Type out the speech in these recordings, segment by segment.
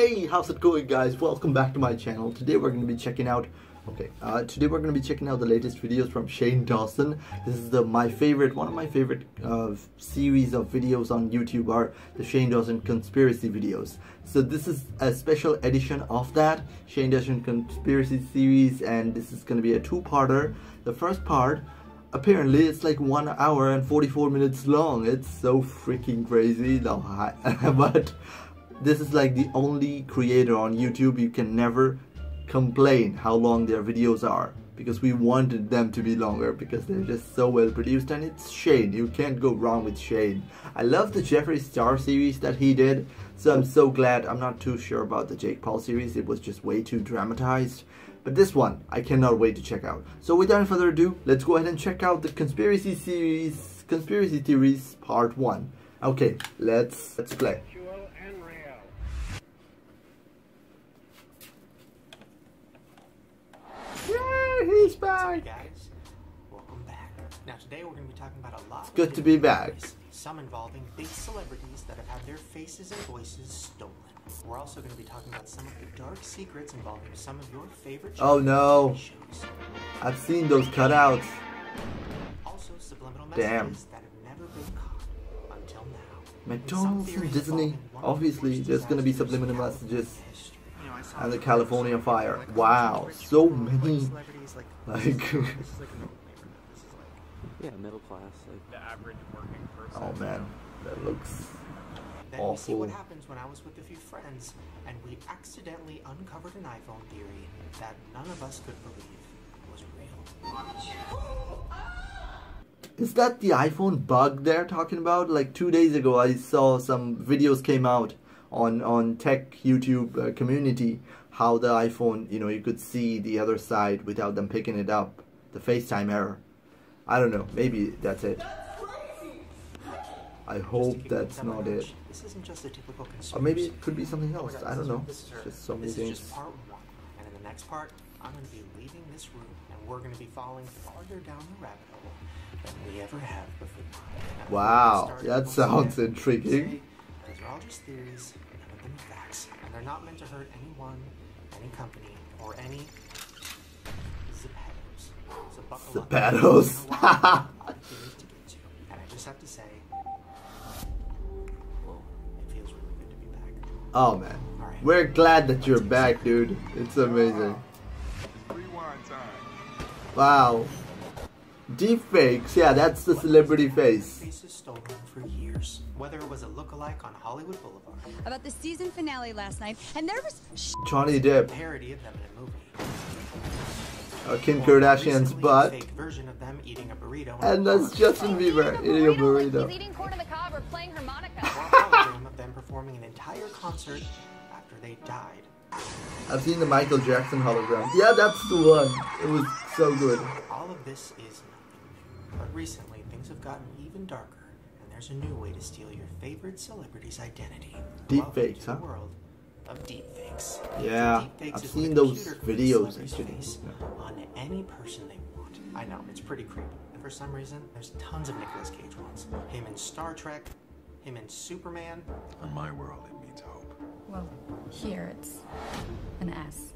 Hey, how's it going, guys? Welcome back to my channel. Today we're going to be checking out the latest videos from Shane Dawson. This is one of my favorite series of videos on YouTube are the Shane Dawson conspiracy videos. So this is a special edition of that Shane Dawson conspiracy series, and this is going to be a two-parter. The first part, apparently it's like 1 hour and 44 minutes long. It's so freaking crazy. But this is like the only creator on YouTube you can never complain how long their videos are, because we wanted them to be longer because they're just so well produced, and it's Shane. You can't go wrong with Shane. I love the Jeffree Star series that he did, so I'm so glad. I'm not too sure about the Jake Paul series. It was just way too dramatized. But this one, I cannot wait to check out. So without further ado, let's go ahead and check out the conspiracy theories part 1. Okay, let's play. He's back. Guys, welcome back. Now today we're going to be talking about a lot. It's good to be back. Some involving big celebrities that have had their faces and voices stolen. We're also going to be talking about some of the dark secrets involving some of your favorite shows. Oh no! I've seen those cutouts. Also subliminal messages that have never been caught until now. McDonald's and Disney. Obviously, there's going to be subliminal messages. And the California fire. Wow, so many. Like, yeah, middle class. Like the average working person. Oh man, that looks then awful. We see what happens when I was with a few friends and we accidentally uncovered an iPhone theory that none of us could believe was real. Is that the iPhone bug they're talking about? Like 2 days ago I saw some videos came out on tech YouTube community, how the iPhone, you could see the other side without them picking it up. The FaceTime error. I don't know, maybe that's it. I hope that's not it. This isn't just a typical Or maybe it could be something else. I don't know. Just so many things. This is just part 1. And in the next part, I'm going to be leaving this room and we're going to be falling farther down the rabbit hole than we ever have before. Wow, that sounds intriguing. These are all just theories, none of them are facts, and they're not meant to hurt anyone, any company, or any Zapatos. So buckle up. Zapatos. And I just have to say, it feels really good to be back. Oh man, Right. we're glad that you're back, dude. It's amazing. Rewind time. Wow. Deepfakes, yeah, that's the celebrity face. Faces stolen for years, whether it was a lookalike on Hollywood Boulevard, about the season finale last night, and there was Johnny Depp, parody of them in a movie, Kim or Kardashian's recently a butt, fake version of them eating a burrito, and that's Justin Bieber eating a burrito. He's eating corn on the cob or playing harmonica. or a hologram of them performing an entire concert after they died. I've seen the Michael Jackson hologram. Yeah, that's the one. It was so good. All of this is nothing new, but recently things have gotten even darker, and there's a new way to steal your favorite celebrity's identity. Welcome Deepfakes, to the huh? world of deepfakes. Yeah, Deepfakes I've is when seen a those computer puts videos celebrity's actually. face on any person they want. I know, it's pretty creepy. And for some reason, there's tons of Nicolas Cage ones. Him in Star Trek, him in Superman. In my world, it means hope. Well, here it's an S.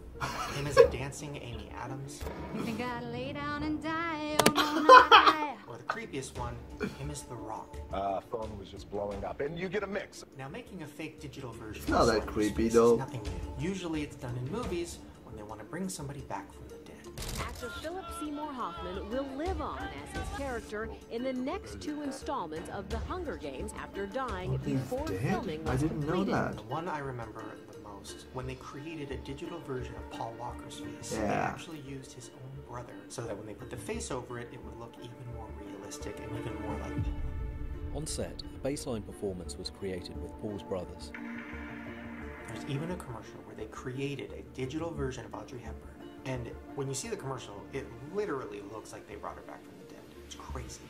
Him as a dancing Amy Adams. You think I'd lay down and die, oh my. Or the creepiest one, him as The Rock. Phone was just blowing up, and you get a mix. Now, making a fake digital version It's not that of creepy, face though. is nothing new. Usually it's done in movies when they want to bring somebody back from the dead. Actor Philip Seymour Hoffman will live on as his character in the next 2 installments of The Hunger Games after dying before dead? filming I was didn't know completed. that. The one I remember the most, when they created a digital version of Paul Walker's face, they Yeah. actually used his own brother, so that when they put the face over it, it would look even more realistic and even more like Paul. on set, a baseline performance was created with Paul's brothers. There's even a commercial where they created a digital version of Audrey Hepburn. And when you see the commercial, it literally looks like they brought her back from the dead. It's crazy.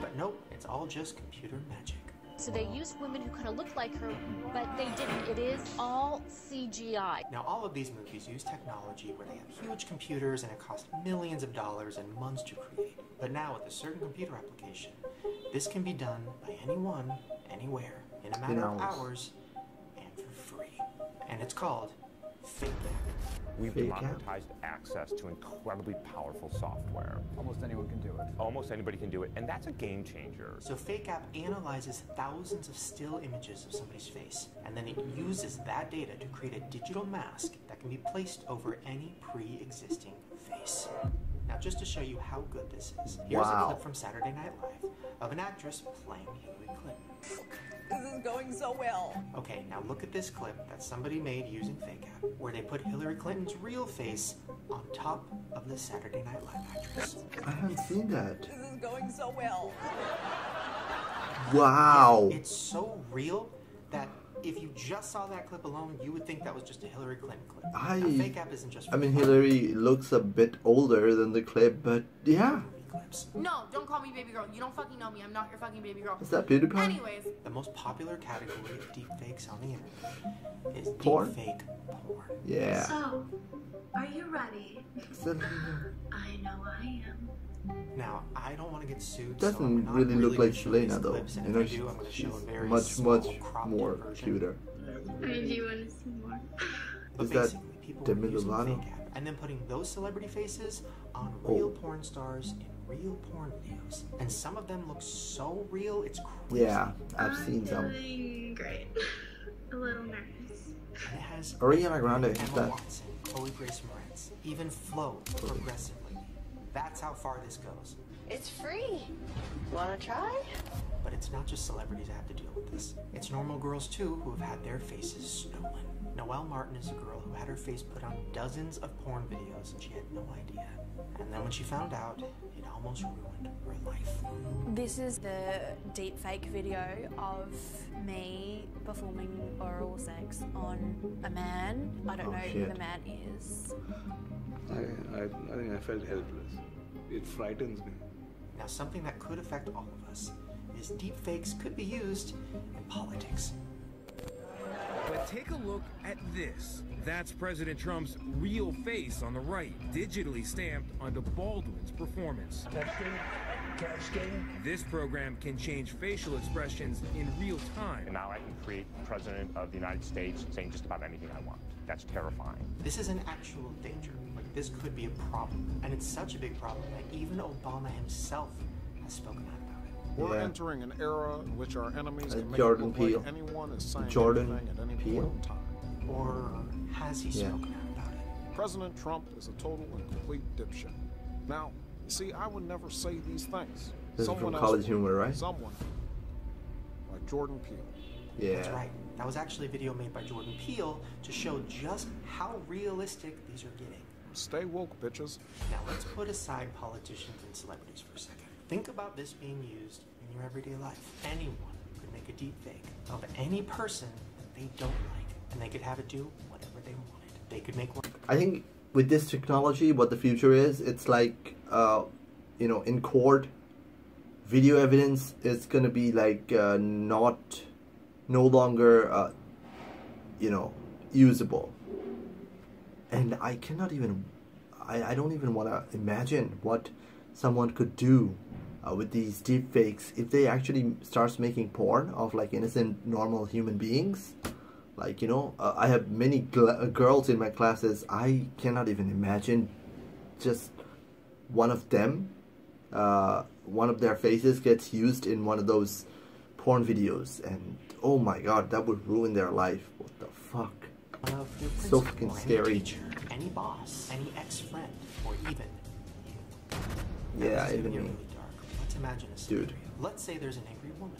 But nope, it's all just computer magic. So they used women who kind of looked like her, but they didn't. It is all CGI. Now, all of these movies use technology where they have huge computers and it costs millions of dollars and months to create. But now, with a certain computer application, this can be done by anyone, anywhere, in a matter of hours and for free. And it's called Fake App. We've Fake app? democratized access to incredibly powerful software. Almost anyone can do it. Almost anybody can do it, and that's a game changer. So Fake App analyzes thousands of still images of somebody's face, and then it uses that data to create a digital mask that can be placed over any pre-existing face. Now, just to show you how good this is, here's a clip from Saturday Night Live of an actress playing Hillary Clinton. This is going so well. Okay, now look at this clip that somebody made using Fake App, where they put Hillary Clinton's real face on top of the Saturday Night Live actress. I haven't seen that. This is going so well. Wow. It's so real that if you just saw that clip alone, you would think that was just a Hillary Clinton clip. Now, Fake App isn't just. I mean, Hillary looks a bit older than the clip, but yeah. Clips. No, don't call me baby girl. You don't fucking know me. I'm not your fucking baby girl. Is that PewDiePie? Anyways. The most popular category of deepfakes on the internet is Porn? deepfake porn. Yeah. So, are you ready? I know I am. Now, I don't want to get sued. Doesn't so I'm not really look gonna like show these Selena though. clips, and You know, if I do, I'm gonna show a very much small, cropped more version. cuter. I mean, do you want to see more? But Is that basically, people were Demi using Lovato? Fake App and then putting those celebrity faces on Oh. real porn stars in real porn videos. And some of them look so real, it's crazy. Yeah, I've seen some. Feeling great. A little nervous. And it has Ariana Grande has Emma that. Watson, Chloe Grace Moretz, even Flo progressively. That's how far this goes. It's free. Wanna try? But it's not just celebrities that have to deal with this. It's normal girls too who have had their faces stolen. Noelle Martin is a girl who had her face put on dozens of porn videos and she had no idea. And then when she found out, it almost ruined her life. This is the deepfake video of me performing oral sex on a man. I don't know who the man is. I think I felt helpless. It frightens me. Now, something that could affect all of us is deepfakes could be used in politics. But take a look at this. That's President Trump's real face on the right, digitally stamped onto Baldwin's performance. This program can change facial expressions in real time. And now I can create President of the United States saying just about anything I want. That's terrifying. This is an actual danger. Like, this could be a problem. And it's such a big problem that even Obama himself has spoken out about it. We're entering an era in which our enemies can make Jordan it look Peele. like anyone is saying Jordan anything at any Peele? point in time. Or has he spoken out about it? President Trump is a total and complete dipshit. Now, you see, I would never say these things. This is Someone from else College would. Humor, right? Someone like Jordan Peele. Yeah. That's right. That was actually a video made by Jordan Peele to show just how realistic these are getting. Stay woke, bitches. Now let's put aside politicians and celebrities for a second. Think about this being used in your everyday life. Anyone could make a deep fake of any person that they don't like, and they could have it do whatever they wanted. They could make one. I think with this technology, what the future is, it's like, you know, in court, video evidence is gonna be like no longer, you know, usable. And I cannot even, I don't even want to imagine what someone could do with these deepfakes if they actually starts making porn of like innocent, normal human beings. Like, you know, I have many girls in my classes. I cannot even imagine just one of them, one of their faces gets used in one of those porn videos, and oh my god, that would ruin their life. What the fuck? So fucking scary. Any teacher, any boss, any ex-friend, or even you. Yeah, Now, even get me. really dark. Let's imagine a scenario. Dude. Let's say there's an angry woman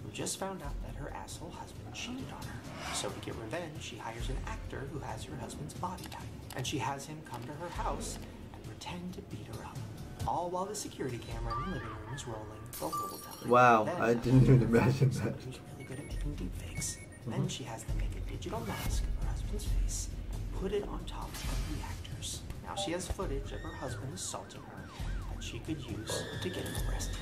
who just found out that her asshole husband cheated on her. So to get revenge, she hires an actor who has her husband's body type, and she has him come to her house and pretend to beat her up. All while the security camera in the living room is rolling the whole time. Wow, Then, I didn't even imagine that. Who's really good at making deepfakes. Then she has them make a digital mask of her husband's face and put it on top of the actors. Now she has footage of her husband assaulting her that she could use to get him arrested.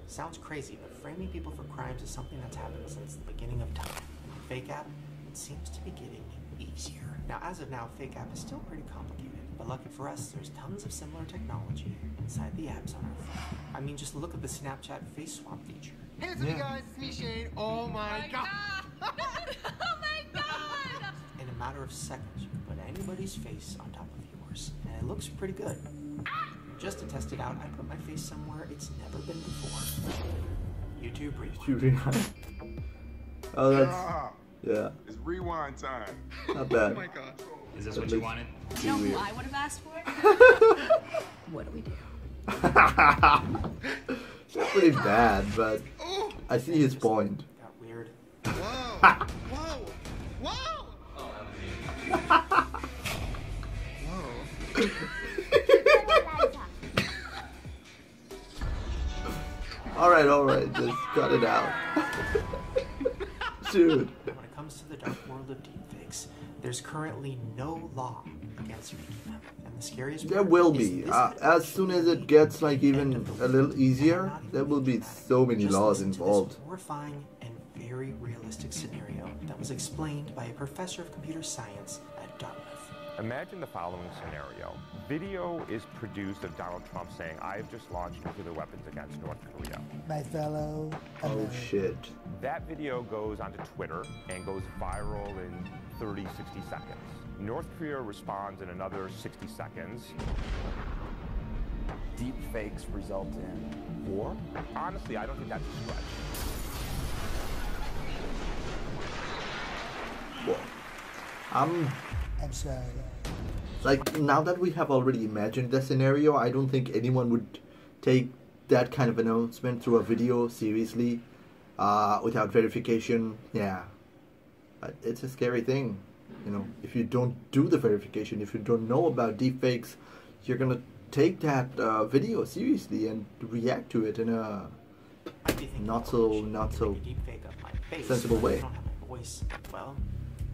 Sounds crazy, but framing people for crimes is something that's happened since the beginning of time. And with Fake App, it seems to be getting easier. Now, as of now, Fake App is still pretty complicated, but lucky for us, there's tons of similar technology inside the apps on our phone. I mean, just look at the Snapchat face swap feature. Hey, what's up, you guys? It's me, Shane. Oh my god. Oh my god! In a matter of seconds, you can put anybody's face on top of yours, and it looks pretty good. Just to test it out, I put my face somewhere it's never been before. YouTube Rewind. Oh, that's... yeah. It's rewind time. Not bad. Oh my god. Is this what you wanted? You know who I would have asked for? What do we do? It's pretty bad, but I see his point. Got weird. Whoa. Whoa. Whoa. Whoa. Alright, just cut it out. Dude. When it comes to the dark world of deepfakes, there's currently no law against making them. And the scariest There part will is be. this As soon as it gets like even a little easier, there will be so many Just laws listen to involved. this horrifying and very realistic scenario that was explained by a professor of computer science at Dartmouth. Imagine the following scenario. Video is produced of Donald Trump saying, I've just launched nuclear weapons against North Korea. My fellow. Oh shit. That video goes onto Twitter and goes viral in 30, 60 seconds. North Korea responds in another 60 seconds. Deep fakes result in war? Honestly, I don't think that's a stretch. Well, I'm sorry. like, now that we have already imagined the scenario, I don't think anyone would take that kind of announcement through a video seriously, without verification. Yeah, it's a scary thing, you know. If you don't do the verification, if you don't know about deepfakes, you're gonna take that video seriously and react to it in a not so sensible way. Well,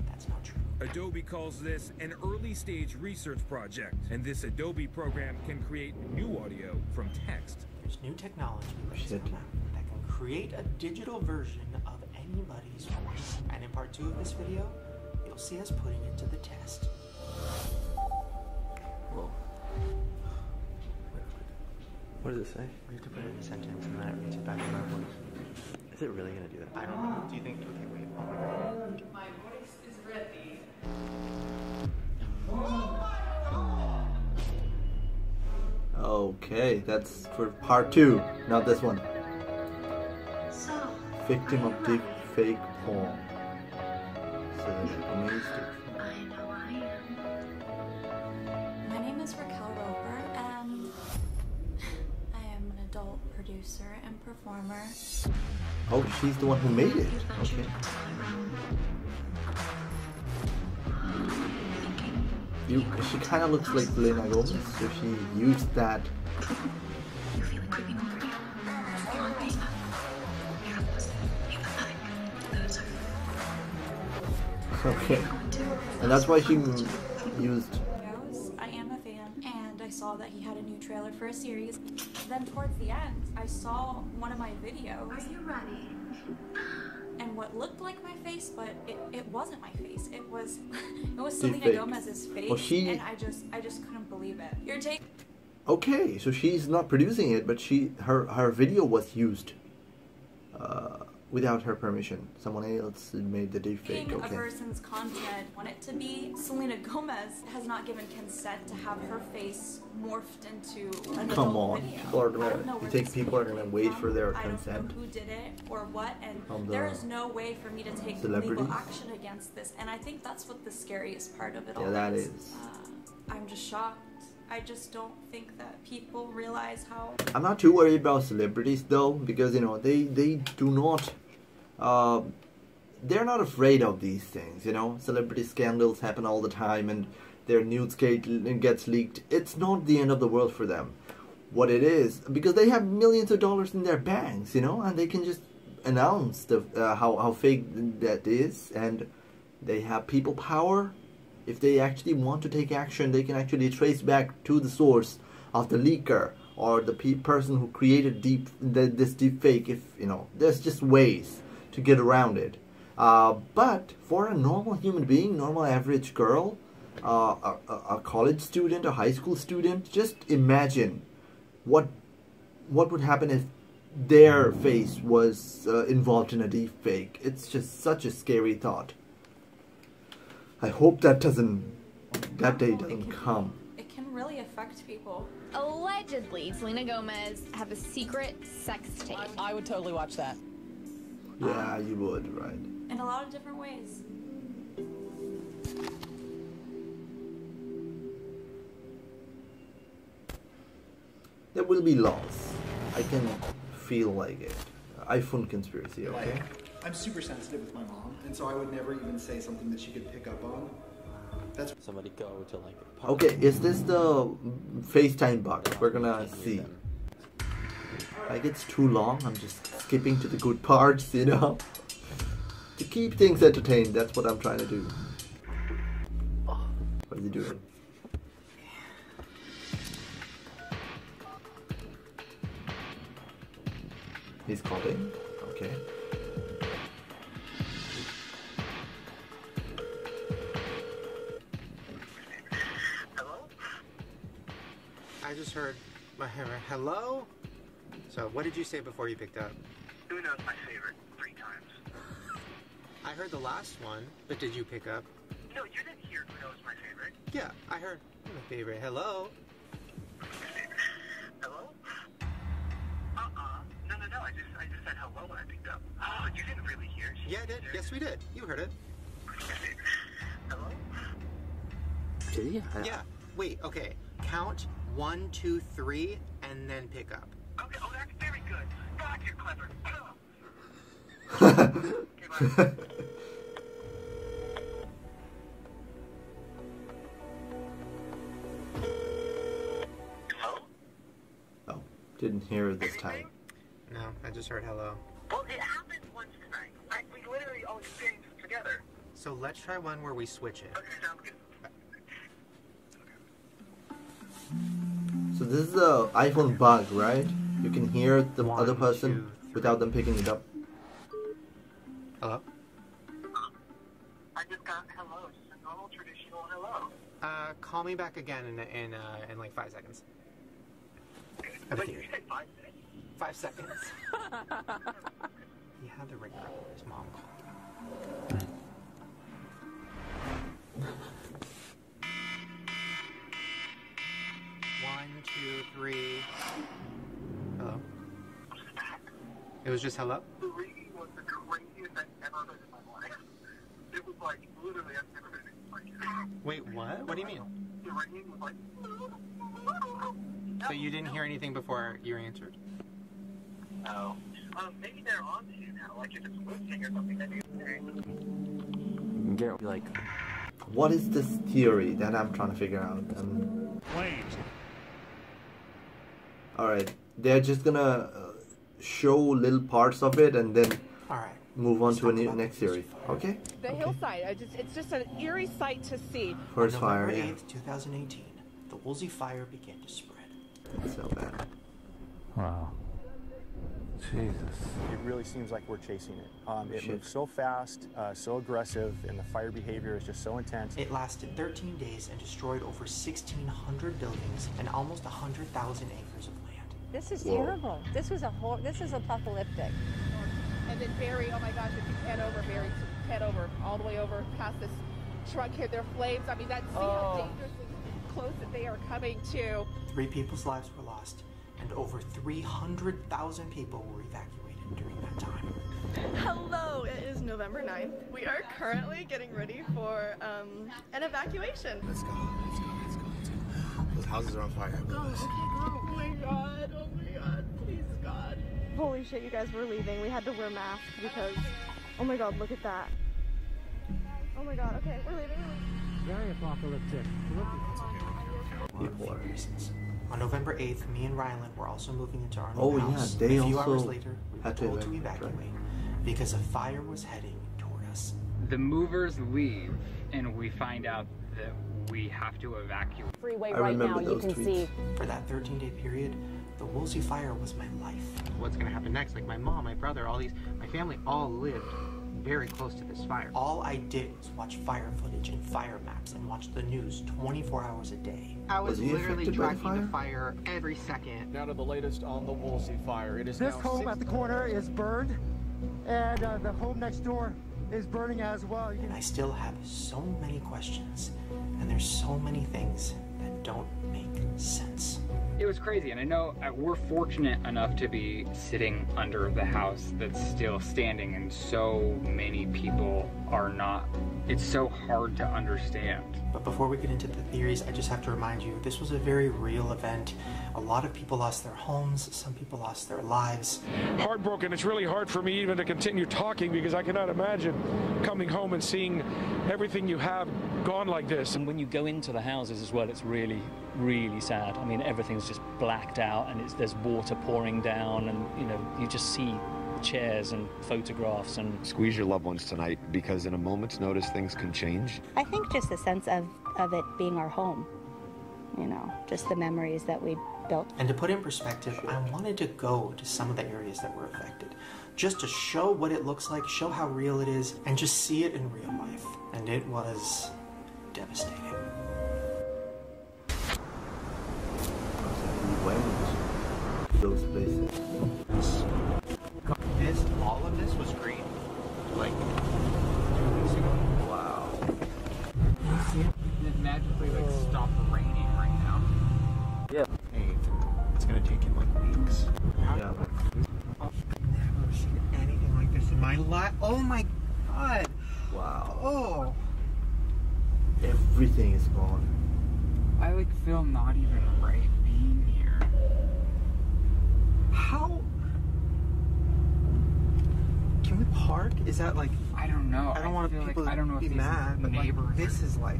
that's not true. Adobe calls this an early stage research project, and this Adobe program can create new audio from text. There's new technology that's come out that can create a digital version of anybody's voice. And in part 2 of this video, you'll see us putting it to the test. Whoa. What does it say? We have to put it in a sentence and then it reads it back in our voice. Is it really gonna do that? I don't know. Do you think? Okay, wait. Oh my god. My voice is ready. Okay, that's for part 2, not this one. So, Victim of deep fake porn. So amazing. I know I am. My name is Raquel Roper, and I am an adult producer and performer. Oh, she's the one who made it. Okay. She kind of looks like Selena Gomez, so she used that. Okay. And that's why she used. I am a fan, and I saw that he had a new trailer for a series. Then towards the end, I saw one of my videos. Are you ready? And what looked like my face, but it wasn't my face. It was Selena Deepfake. Gomez's face, Well, and I just couldn't believe it. You're taking. Okay, so she's not producing it, but her video was used without her permission. Someone else made the deepfake. A Okay. person's content want it to be. Selena Gomez has not given consent to have her face morphed into an Come adult on, video. people are I don't know gonna. You where think this people are video gonna came wait from. for their I don't consent? know who did it or what, From and the there is no way for me to take celebrities? legal action against this. And I think that's what the scariest part of it all Yeah, that is. is. I'm just shocked. I just don't think that people realize how. I'm not too worried about celebrities though, because you know they do not. They're not afraid of these things, you know. Celebrity scandals happen all the time, and their nude gets leaked. It's not the end of the world for them. What it is, because they have millions of dollars in their banks, you know, and they can just announce the how fake that is, and they have people power. If they actually want to take action, they can actually trace back to the source of the leaker or the person who created this deep fake. If you know, there's just ways to get around it. But for a normal human being, normal average girl, a college student, a high school student, just imagine what would happen if their face was involved in a deep fake. It's just such a scary thought. I hope that day doesn't come. It can really affect people. Allegedly, Selena Gomez have a secret sex tape. I would totally watch that. Yeah, you would, right? In a lot of different ways. There will be loss. I can feel like it. iPhone conspiracy, okay? Like, I'm super sensitive with my mom, and so I would never even say something that she could pick up on. That's somebody go to like. Okay, is this the FaceTime bug? We're gonna see. Like it's too long. I'm just skipping to the good parts, you know, to keep things entertained. That's what I'm trying to do. What is he doing? He's calling. Okay. I just heard hello? So what did you say before you picked up? Uno's my favorite 3 times. I heard the last one, but did you pick up? No, you didn't hear Uno's my favorite. Yeah, I heard my favorite. Hello? Hello? No, I just said hello when I picked up. Oh, you didn't really hear? Yeah, I did. Yes, we did. You heard it. Hello? Did he? Yeah. Wait, okay. Count 1, 2, 3, and then pick up. Okay, oh, that's very good. God, you're clever. Oh, didn't hear it this time. No, I just heard hello. Well, it happened once tonight. We literally all experienced it together. So let's try one where we switch it. Okay, sounds good. So this is the iPhone bug, right? You can hear the other person without them picking it up. Hello? I just got hello, just a normal traditional hello. Call me back again in like 5 seconds. Wait, you said 5 minutes? 5 seconds. He had the ringer. His mom called. 1, 2, 3. Hello? It was just hello? The ringing was the craziest I've ever heard in my life. It was like, literally, I've never heard anything like it. Wait, what? What do you mean? The ringing was like... So you didn't hear anything before you answered? Oh. Maybe they're on to you now. Like, if it's listening or something, then Get like. What is this theory that I'm trying to figure out? Alright, they're just gonna show little parts of it and then move on to a next series. Okay? The hillside, it's just an eerie sight to see. First On fire, November yeah. 8th, 2018, the Woolsey fire began to spread. That's so bad. Wow. Jesus. It really seems like we're chasing it. It moves so fast, so aggressive, and the fire behavior is just so intense. It lasted 13 days and destroyed over 1,600 buildings and almost 100,000 acres of land. This is terrible. This is apocalyptic. And then Barry, oh my gosh, if you head over, Barry, head over, all the way over past this truck here, there are flames. I mean, see how dangerously close that they are coming to. 3 people's lives were lost, and over 300,000 people were evacuated during that time. Hello, it is November 9th. We are currently getting ready for an evacuation. Let's go. Those houses are on fire. Go, okay, go. Oh my god, please God. Holy shit, you guys were leaving. We had to wear masks because, oh my god, look at that. Oh my god, okay, we're leaving. Very apocalyptic. People are. On November 8th, me and Ryland were also moving into our new Oh house. yeah, they a few also hours later, we were had to told to evacuate. evacuate because a fire was heading toward us. The movers leave, and we find out that we have to evacuate. Freeway right now, you can see. For that 13-day period, the Woolsey fire was my life. What's gonna happen next? Like my mom, my brother, my family all lived very close to this fire. All I did was watch fire footage and fire maps and watch the news 24 hours a day. I was literally tracking the fire every second. Now to the latest on the Woolsey fire. It is this now home at the corner is burned, and the home next door is burning as well. And I still have so many questions, and there's so many things that don't make sense. It was crazy, and I know we're fortunate enough to be sitting under the house that's still standing, and so many people are not. It's so hard to understand. But before we get into the theories, I just have to remind you, this was a very real event. A lot of people lost their homes, some people lost their lives. Heartbroken. It's really hard for me even to continue talking because I cannot imagine coming home and seeing everything you have gone like this. And when you go into the houses as well, it's really, really sad. I mean, everything's just blacked out, and there's water pouring down, and you just see chairs and photographs. And squeeze your loved ones tonight, because in a moment's notice things can change. I think just the sense of it being our home, just the memories that we built. And to put in perspective, I wanted to go to some of the areas that were affected, just to show what it looks like, show how real it is, and just see it in real life. And it was devastating. Those places. All of this was green. Like 2 weeks ago. Wow. You see it? It magically stopped raining right now. Yeah. Hey, it's gonna take you like weeks. Yeah. I've never seen anything like this in my life. Oh my god. Wow. Oh. Everything is gone. I feel not even right being here. How? Can we park? Is that like? I don't know. I don't want people to be mad, but this is like,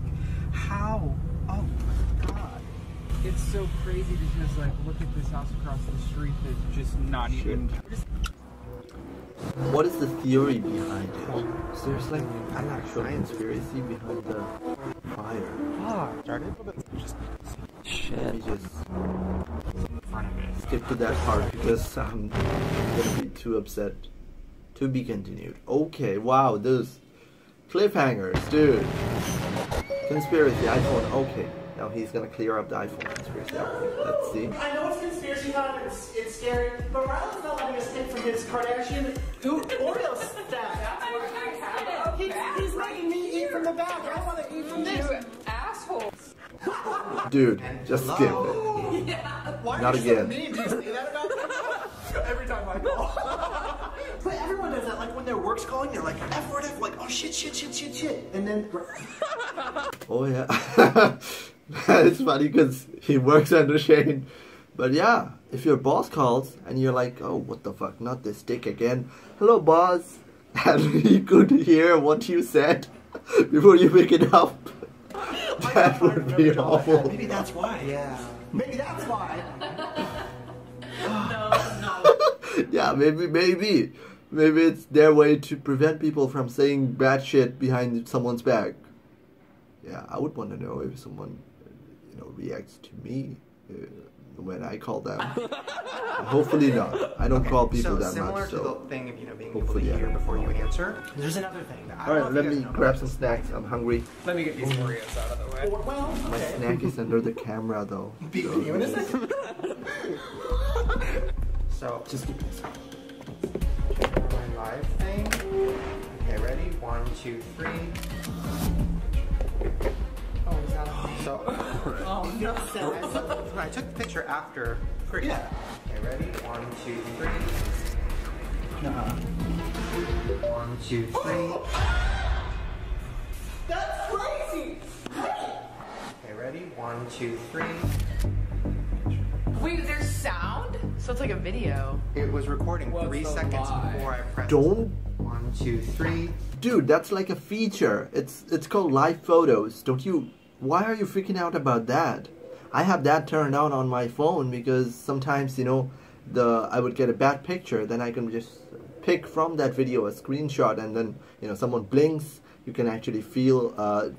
how? Oh my god! It's so crazy because look at this house across the street that's just not even. What is the theory behind it? So there's like an actual conspiracy behind the fire. Started. Shit. Let me just skip to that part because I'm gonna be too upset. To be continued. Okay, wow, those cliffhangers, dude. Conspiracy, iPhone, okay. Now he's gonna clear up the iPhone conspiracy. Let's see. I know it's conspiracy con, it's scary, but Rylan's not letting us hit from his Kardashian Oreo stack. He's letting me eat from the back. I want to eat from this. You assholes. Dude, just skip it. Yeah. Why Not are you again. so mean? Do you say that about me? Every time I call. But everyone does that. Like when their work's calling, they're like, F word, F, like, oh shit. And then. Oh yeah. It's funny because he works under Shane. But yeah, if your boss calls and you're like, oh, what the fuck, not this dick again. Hello, boss. And he could hear what you said before you pick it up. That would be awful. Maybe that's why. Yeah. Maybe that's why. No. Yeah, maybe it's their way to prevent people from saying bad shit behind someone's back. Yeah, I would want to know if someone, reacts to me when I call them. Hopefully not. I don't call people that much. Similar to the thing of being able to hear before you answer. There's another thing. All right, let me grab some snacks. I'm hungry. Let me get these Oreos out of the way. Well, my snack is under the camera though. Be with you in a second. So just keep this. My live thing. Okay, ready? 1, 2, 3. Oh, is that on? So, I took the picture after 3. Yeah. Okay, ready? 1, 2, 3. 1, 2, 3. That's crazy! Okay, ready? 1, 2, 3. Wait, there's sound? So it's like a video. It was recording 3 seconds before I pressed. Don't. 1, 2, 3. Dude, that's like a feature. It's called live photos. Don't you? Why are you freaking out about that? I have that turned on my phone because sometimes I would get a bad picture. Then I can just pick from that video a screenshot, and then someone blinks. You can actually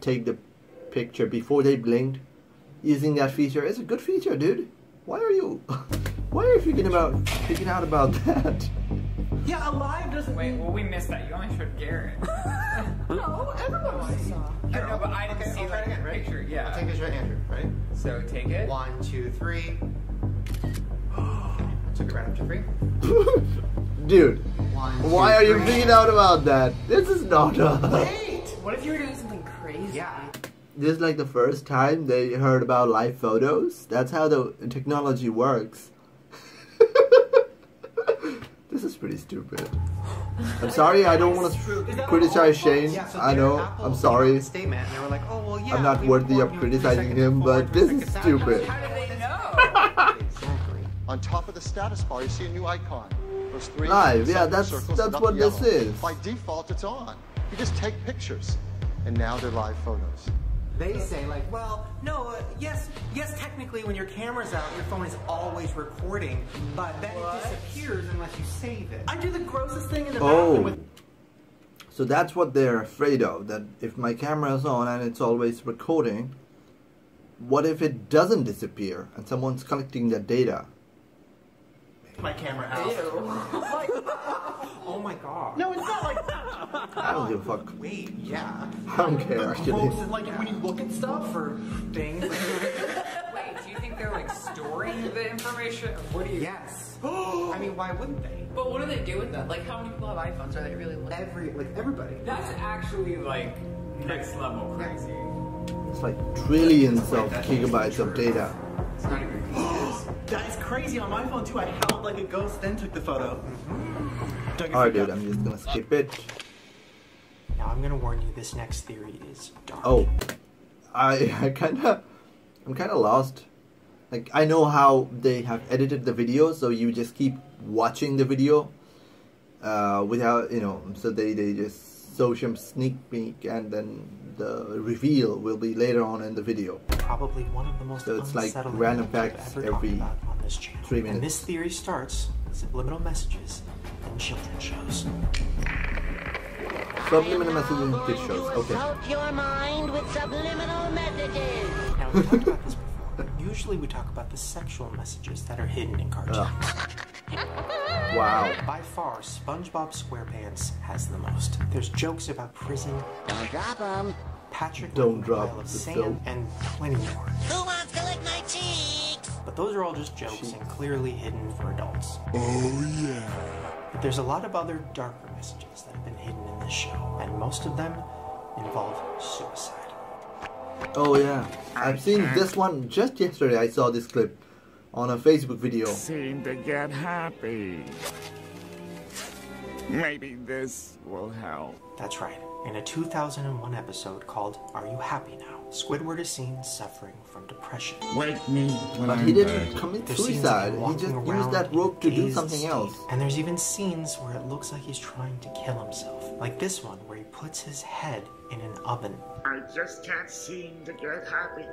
take the picture before they blinked. Using that feature, it's a good feature, dude. Why are you freaking out about that? Yeah, alive doesn't Wait, well, we missed that. You only showed Garrett. No, everyone saw. I know, but I didn't see like the picture. Yeah. I'll take this right, Andrew. Ready? So take it. 1, 2, 3. Took it right up to 3. Dude, 1, why 2, are you 3. freaking out about that? This is not a... Wait! What if you were doing something crazy? Yeah. This is like the first time they heard about live photos. That's how the technology works. This is pretty stupid. I'm sorry, I don't want to criticize Shane. Yeah, so I know, Apple I'm sorry. Statement, and they were like, oh, well, yeah, I'm not worthy of criticizing him, but this is stupid. How did they know? Exactly. On top of the status bar, you see a new icon. Those 3 Live, yeah, that's circles lit up what this yellow. is. By default, it's on. You just take pictures, and now they're live photos. They say like, well, no, yes, technically when your camera's out, your phone is always recording, but then it disappears unless you save it. I do the grossest thing in the bathroom Oh, with so that's what they're afraid of, that if my camera's on and it's always recording, what if it doesn't disappear and someone's collecting that data? my camera out. Oh my god. No, it's not like I don't give a fuck. Wait, yeah. I don't care, actually. like when you look at stuff For things. Wait, do you think they're like storing the information? What do you? Yes. I mean, why wouldn't they? But what do they do with that? Like, how many people have iPhones? Are they really like... Everybody. That's actually like next level crazy. It's like trillions of gigabytes of data. It's not even that is crazy. On my phone too, I held like a ghost, then took the photo. Alright, dude, I'm just gonna skip it. Now I'm gonna warn you, this next theory is dark. Oh, I'm kinda lost. Like, I know how they have edited the video, so you just keep watching the video without, you know, so they just show some sneak peek and then the reveal will be later on in the video. Probably one of the most So it's like unsettling random things I've facts ever talked every about on this channel. 3 minutes. And this theory starts with subliminal messages in children's shows. Subliminal messages in kids shows. Okay. Help your mind with subliminal messages. Now, we talked about this before. Usually we talk about the sexual messages that are hidden in cartoons. Wow. By far, SpongeBob SquarePants has the most. There's jokes about prison. Don't drop them. Patrick Don't with a drop pile of the sand, soap. and plenty more. Who wants to lick my cheeks? But those are all just jokes and clearly hidden for adults. Oh, yeah. But there's a lot of other darker messages that have been hidden in this show, and most of them involve suicide. Oh yeah, I've seen this one just yesterday. I saw this clip on a Facebook video. Seem to get happy. Maybe this will help. That's right. In a 2001 episode called Are You Happy Now?, Squidward is seen suffering from depression. Wake me when But I'm he didn't dead. commit There's scenes suicide. of him He walking just used around that rope to in a do dazed something state. else. And there's even scenes where it looks like he's trying to kill himself. Like this one, where he puts his head in an oven. I just can't seem to get happy.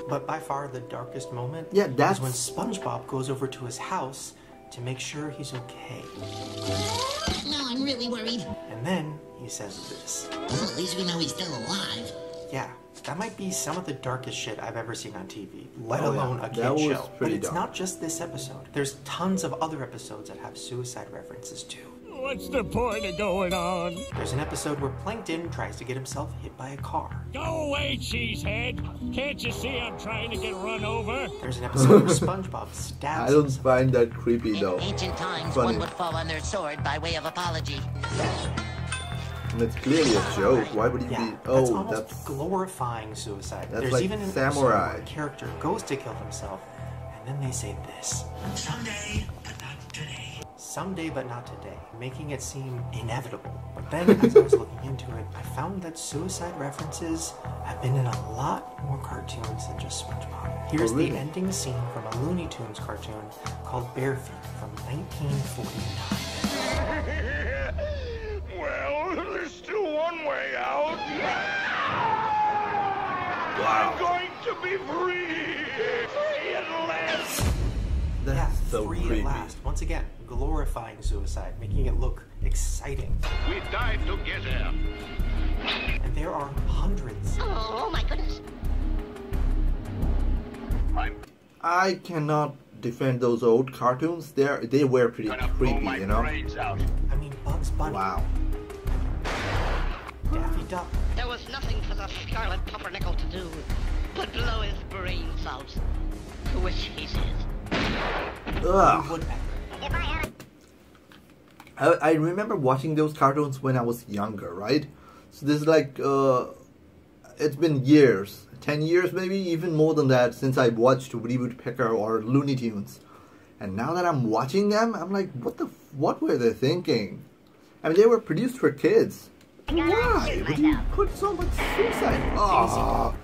But by far the darkest moment Yeah, that's- is when SpongeBob goes over to his house to make sure he's okay. Now I'm really worried. And then he says this. Well, at least we know he's still alive. Yeah, that might be some of the darkest shit I've ever seen on TV, let Oh, yeah. alone a That kid was show. But pretty it's dark. not just this episode. There's tons of other episodes that have suicide references too. What's the point of going on? There's an episode where Plankton tries to get himself hit by a car. Go away, cheesehead. Can't you see I'm trying to get run over? There's an episode where SpongeBob I stabs don't himself. find that creepy though. In ancient times, Funny. one would fall on their sword by way of apology. And it's clearly a joke. Why would you Yeah, be? that's Oh, almost that's glorifying suicide. that's There's like even an Samurai. episode where a character goes to kill himself, and then they say this. Someday, but not today. Someday but not today, making it seem inevitable. But then as I was looking into it, I found that suicide references have been in a lot more cartoons than just SpongeBob. Here's really? the ending scene from a Looney Tunes cartoon called Bare Feet from 1949. Well, there's still one way out. Wow. I'm going to be free. Free at last. That's so free creepy. at last. Once again, glorifying suicide, making it look exciting. We died together. And there are hundreds. Oh my goodness. I cannot defend those old cartoons, they were pretty creepy, you know? I mean, Bugs Bunny. Wow. Daffy Duck. There was nothing for the Scarlet Pumpernickel to do but blow his brains out. To which he said, Ugh. I remember watching those cartoons when I was younger, right? So this is like, it's been years, 10 years maybe, even more than that, since I watched Woody Woodpecker or Looney Tunes. And now that I'm watching them, I'm like, what were they thinking? I mean, they were produced for kids. Why would you put so much suicide? Oh.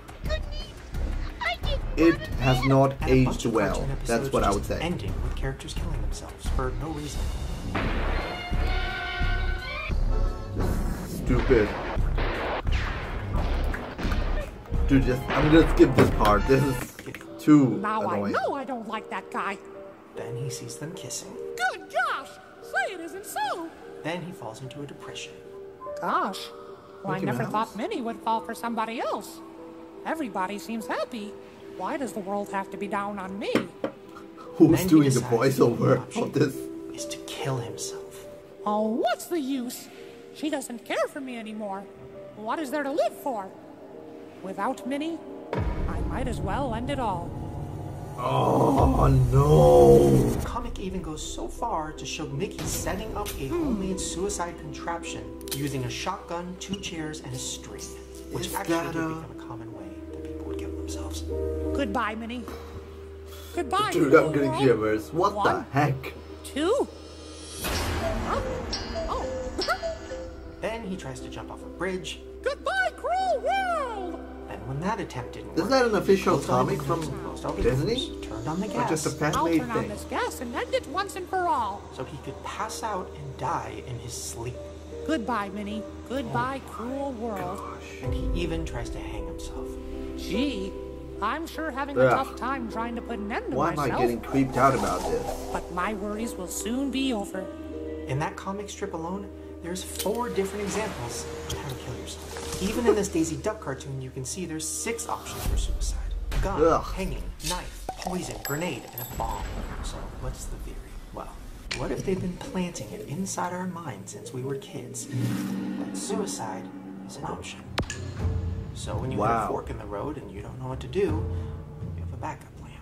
It has not aged well. That's what I would say. Ending with characters killing themselves for no reason. Stupid. Dude, I'm gonna skip this part. This is too annoying. I know I don't like that guy. Then he sees them kissing. Good gosh! Say it isn't so! Then he falls into a depression. Gosh. Well, I Mickey never Mouse. thought Minnie would fall for somebody else. Everybody seems happy. Why does the world have to be down on me? Who's doing the voiceover of this? Is to kill himself. Oh, what's the use? She doesn't care for me anymore. What is there to live for? Without Minnie, I might as well end it all. Oh no! The comic even goes so far to show Mickey setting up a homemade suicide contraption using a shotgun, 2 chairs, and a string, which actually did become a common way that people would kill themselves. Goodbye, Minnie. Goodbye. Dude, I'm getting shivers. What the heck? 2? Huh? Oh. Then he tries to jump off a bridge. Goodbye, cruel world! And when that attempt didn't work, Is that an official closed all the comic from windows, closed all the Disney? doors, turned on the Or gas, just a I'll fan-made turn on thing? this gas and end it once and for all. so he could pass out and die in his sleep. Goodbye, Minnie. Goodbye, cruel world. And he even tries to hang himself. Gee, I'm sure having a Ugh. tough time trying to put an end to Why am myself. I getting creeped out about this? But my worries will soon be over. In that comic strip alone, there's 4 different examples of how to kill yourself. Even in this Daisy Duck cartoon, you can see there's 6 options for suicide. Gun, Ugh. hanging, knife, poison, grenade, and a bomb. So what's the theory? Well, what if they've been planting it inside our minds since we were kids? That suicide is an option. So when you hit a fork in the road and you don't know what to do, you have a backup plan.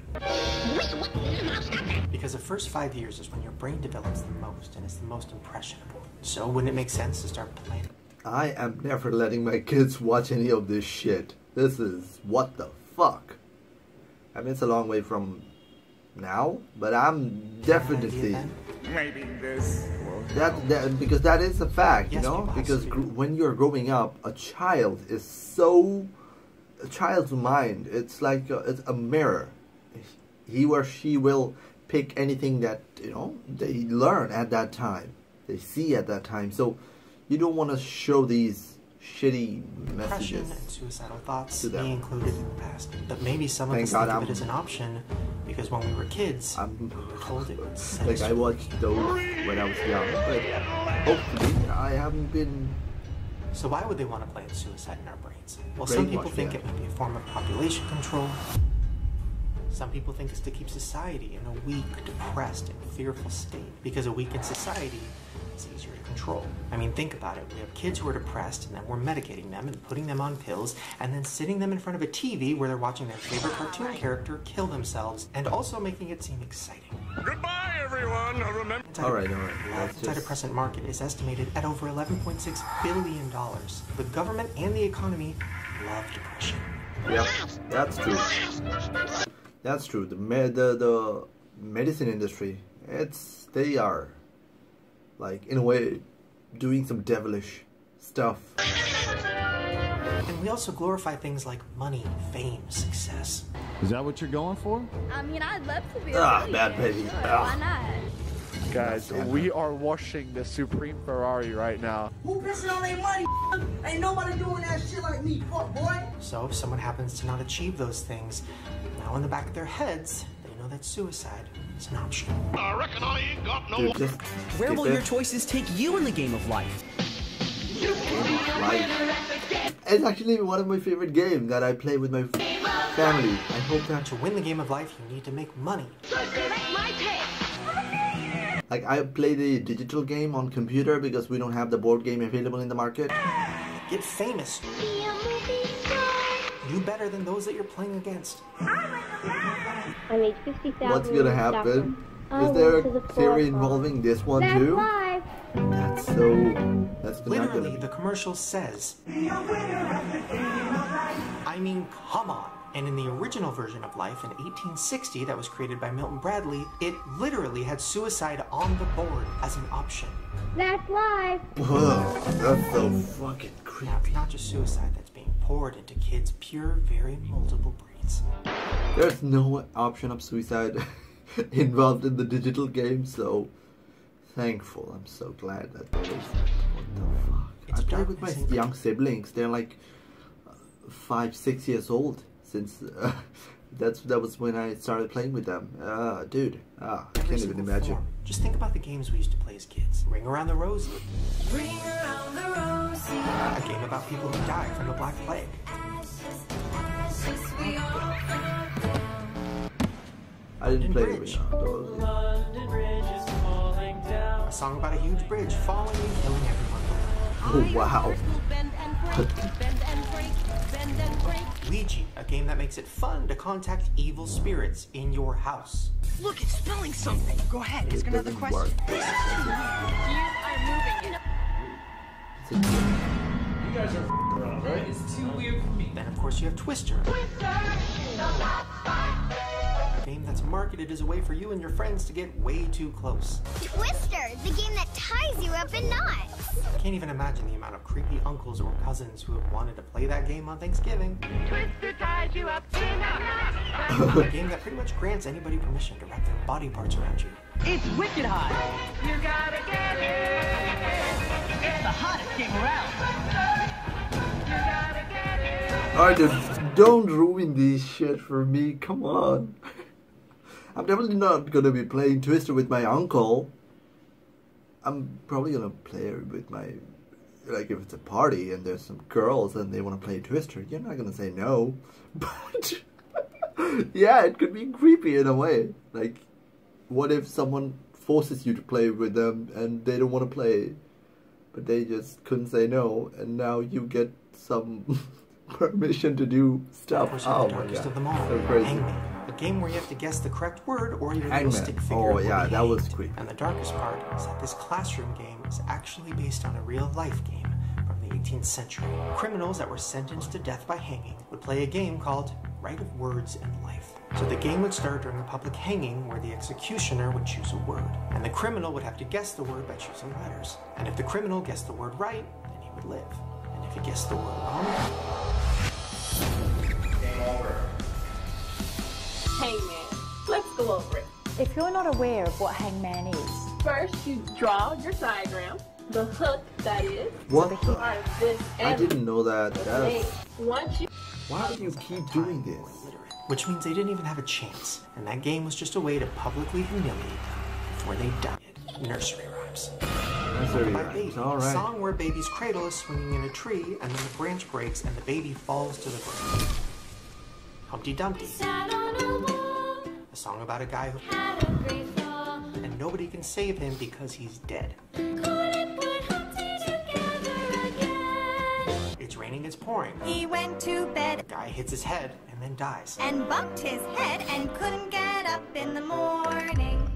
Because the first 5 years is when your brain develops the most and is the most impressionable. So wouldn't it make sense to start planning? I am never letting my kids watch any of this shit. This is what the fuck. I mean, it's a long way from now, but I'm definitely Maybe this. that because that is a fact, you Yes, know. people have Because to. when you're growing up, a child's mind. It's like it's a mirror. He or she will pick anything that they learn at that time, they see at that time. So you don't want to show these shitty Depression messages and suicidal thoughts, to them. me included in the past. But maybe some of Thank us God think of I'm- it as an option because when we were kids, we were told it would set Like us I watched those when I was young, but hopefully I haven't been. So why would they want to plant suicide in our brains? Well, some people Brainwashed, think yeah. it might be a form of population control. Some people think it's to keep society in a weak, depressed, and fearful state. Because a weakened society is easier to control. I mean, think about it. We have kids who are depressed, and then we're medicating them and putting them on pills, and then sitting them in front of a TV where they're watching their favorite cartoon character kill themselves, and also making it seem exciting. Goodbye, everyone. Remember. All right. The Let's just. antidepressant market is estimated at over $11.6 billion. The government and the economy love depression. Yeah, that's true. That's true. The medicine industry, they are like in a way doing some devilish stuff. And we also glorify things like money, fame, success. Is that what you're going for? I mean, I'd love to be bad baby. Why not? Guys, we are washing the Supreme Ferrari right now. Who pissing on their money? Ain't nobody doing that shit like me, fuck boy. So if someone happens to not achieve those things, now in the back of their heads, they know that suicide is an option. I reckon I ain't got no. Dude, just Where skip will it. your choices take you in the game of life? It's actually one of my favorite games that I play with my family. I hope that... To win the game of life, you need to make money. Like, I play the digital game on computer because we don't have the board game available in the market. Get famous. Do better than those that you're playing against. I made 50,000. What's gonna happen? Is there a theory involving this one too? That's Literally, the commercial says, I mean, come on. And in the original version of Life in 1860 that was created by Milton Bradley, it literally had suicide on the board as an option. That's life. Whoa, that's so fucking creepy. Now, it's not just suicide that's being poured into kids' pure, very multiple brains. There's no option of suicide involved in the digital game, so thankful. I'm so glad that there is that. What the fuck? I play with my young siblings. They're like 5, 6 years old. Since that was when I started playing with them. Dude, I can't even imagine. Just think about the games we used to play as kids. Ring Around the Rosie. Ring around the Rosie. A game about people who died from the Black Plague. I didn't play Ring Around the Rosie. A song about a huge bridge falling and killing everyone. Oh wow. Ouija, a game that makes it fun to contact evil spirits in your house. Look, it's spelling something. Go ahead, ask another question. You are moving it. You guys are around, right? It's too weird for me. Then, of course, you have Twister. A game that's marketed as a way for you and your friends to get way too close. Twister, the game that ties you up in knots. I can't even imagine the amount of creepy uncles or cousins who have wanted to play that game on Thanksgiving. Twister ties you up in a knot. A game that pretty much grants anybody permission to wrap their body parts around you. It's wicked hot. You gotta get it. It's the hottest game around. You gotta get it. Alright, dude, don't ruin this shit for me. Come on. I'm definitely not gonna be playing Twister with my uncle. I'm probably gonna play it with my, like, if it's a party and there's some girls and they want to play Twister, you're not gonna say no. But yeah, it could be creepy in a way. Like, what if someone forces you to play with them and they don't want to play, but they just couldn't say no, and now you get some permission to do stuff. Oh my god, of them all. so crazy. Hangman, a game where you have to guess the correct word or your little Hangman. stick figure. Oh will yeah, be that was hanged. creepy. And the darkest part is that this classroom game is actually based on a real life game from the 18th century. Criminals that were sentenced to death by hanging would play a game called Right of Words in Life. So the game would start during a public hanging where the executioner would choose a word, and the criminal would have to guess the word by choosing letters. And if the criminal guessed the word right, then he would live. And if he guessed the word wrong, game over. Hangman. Let's go over it. If you're not aware of what Hangman is, First, you draw your diagram. The hook, that is. What the the? part of this I didn't know that. That's... Once you... Why do you keep doing this? Which means they didn't even have a chance, and that game was just a way to publicly humiliate them before they died. Nursery rhymes. Nursery By rhymes, Baby, all a right. song where a baby's cradle is swinging in a tree, and then the branch breaks and the baby falls to the ground. Humpty Dumpty, a song about a guy who and nobody can save him because he's dead. It's raining, it's pouring. He went to bed A guy hits his head and then dies. and bumped his head and couldn't get up in the morning.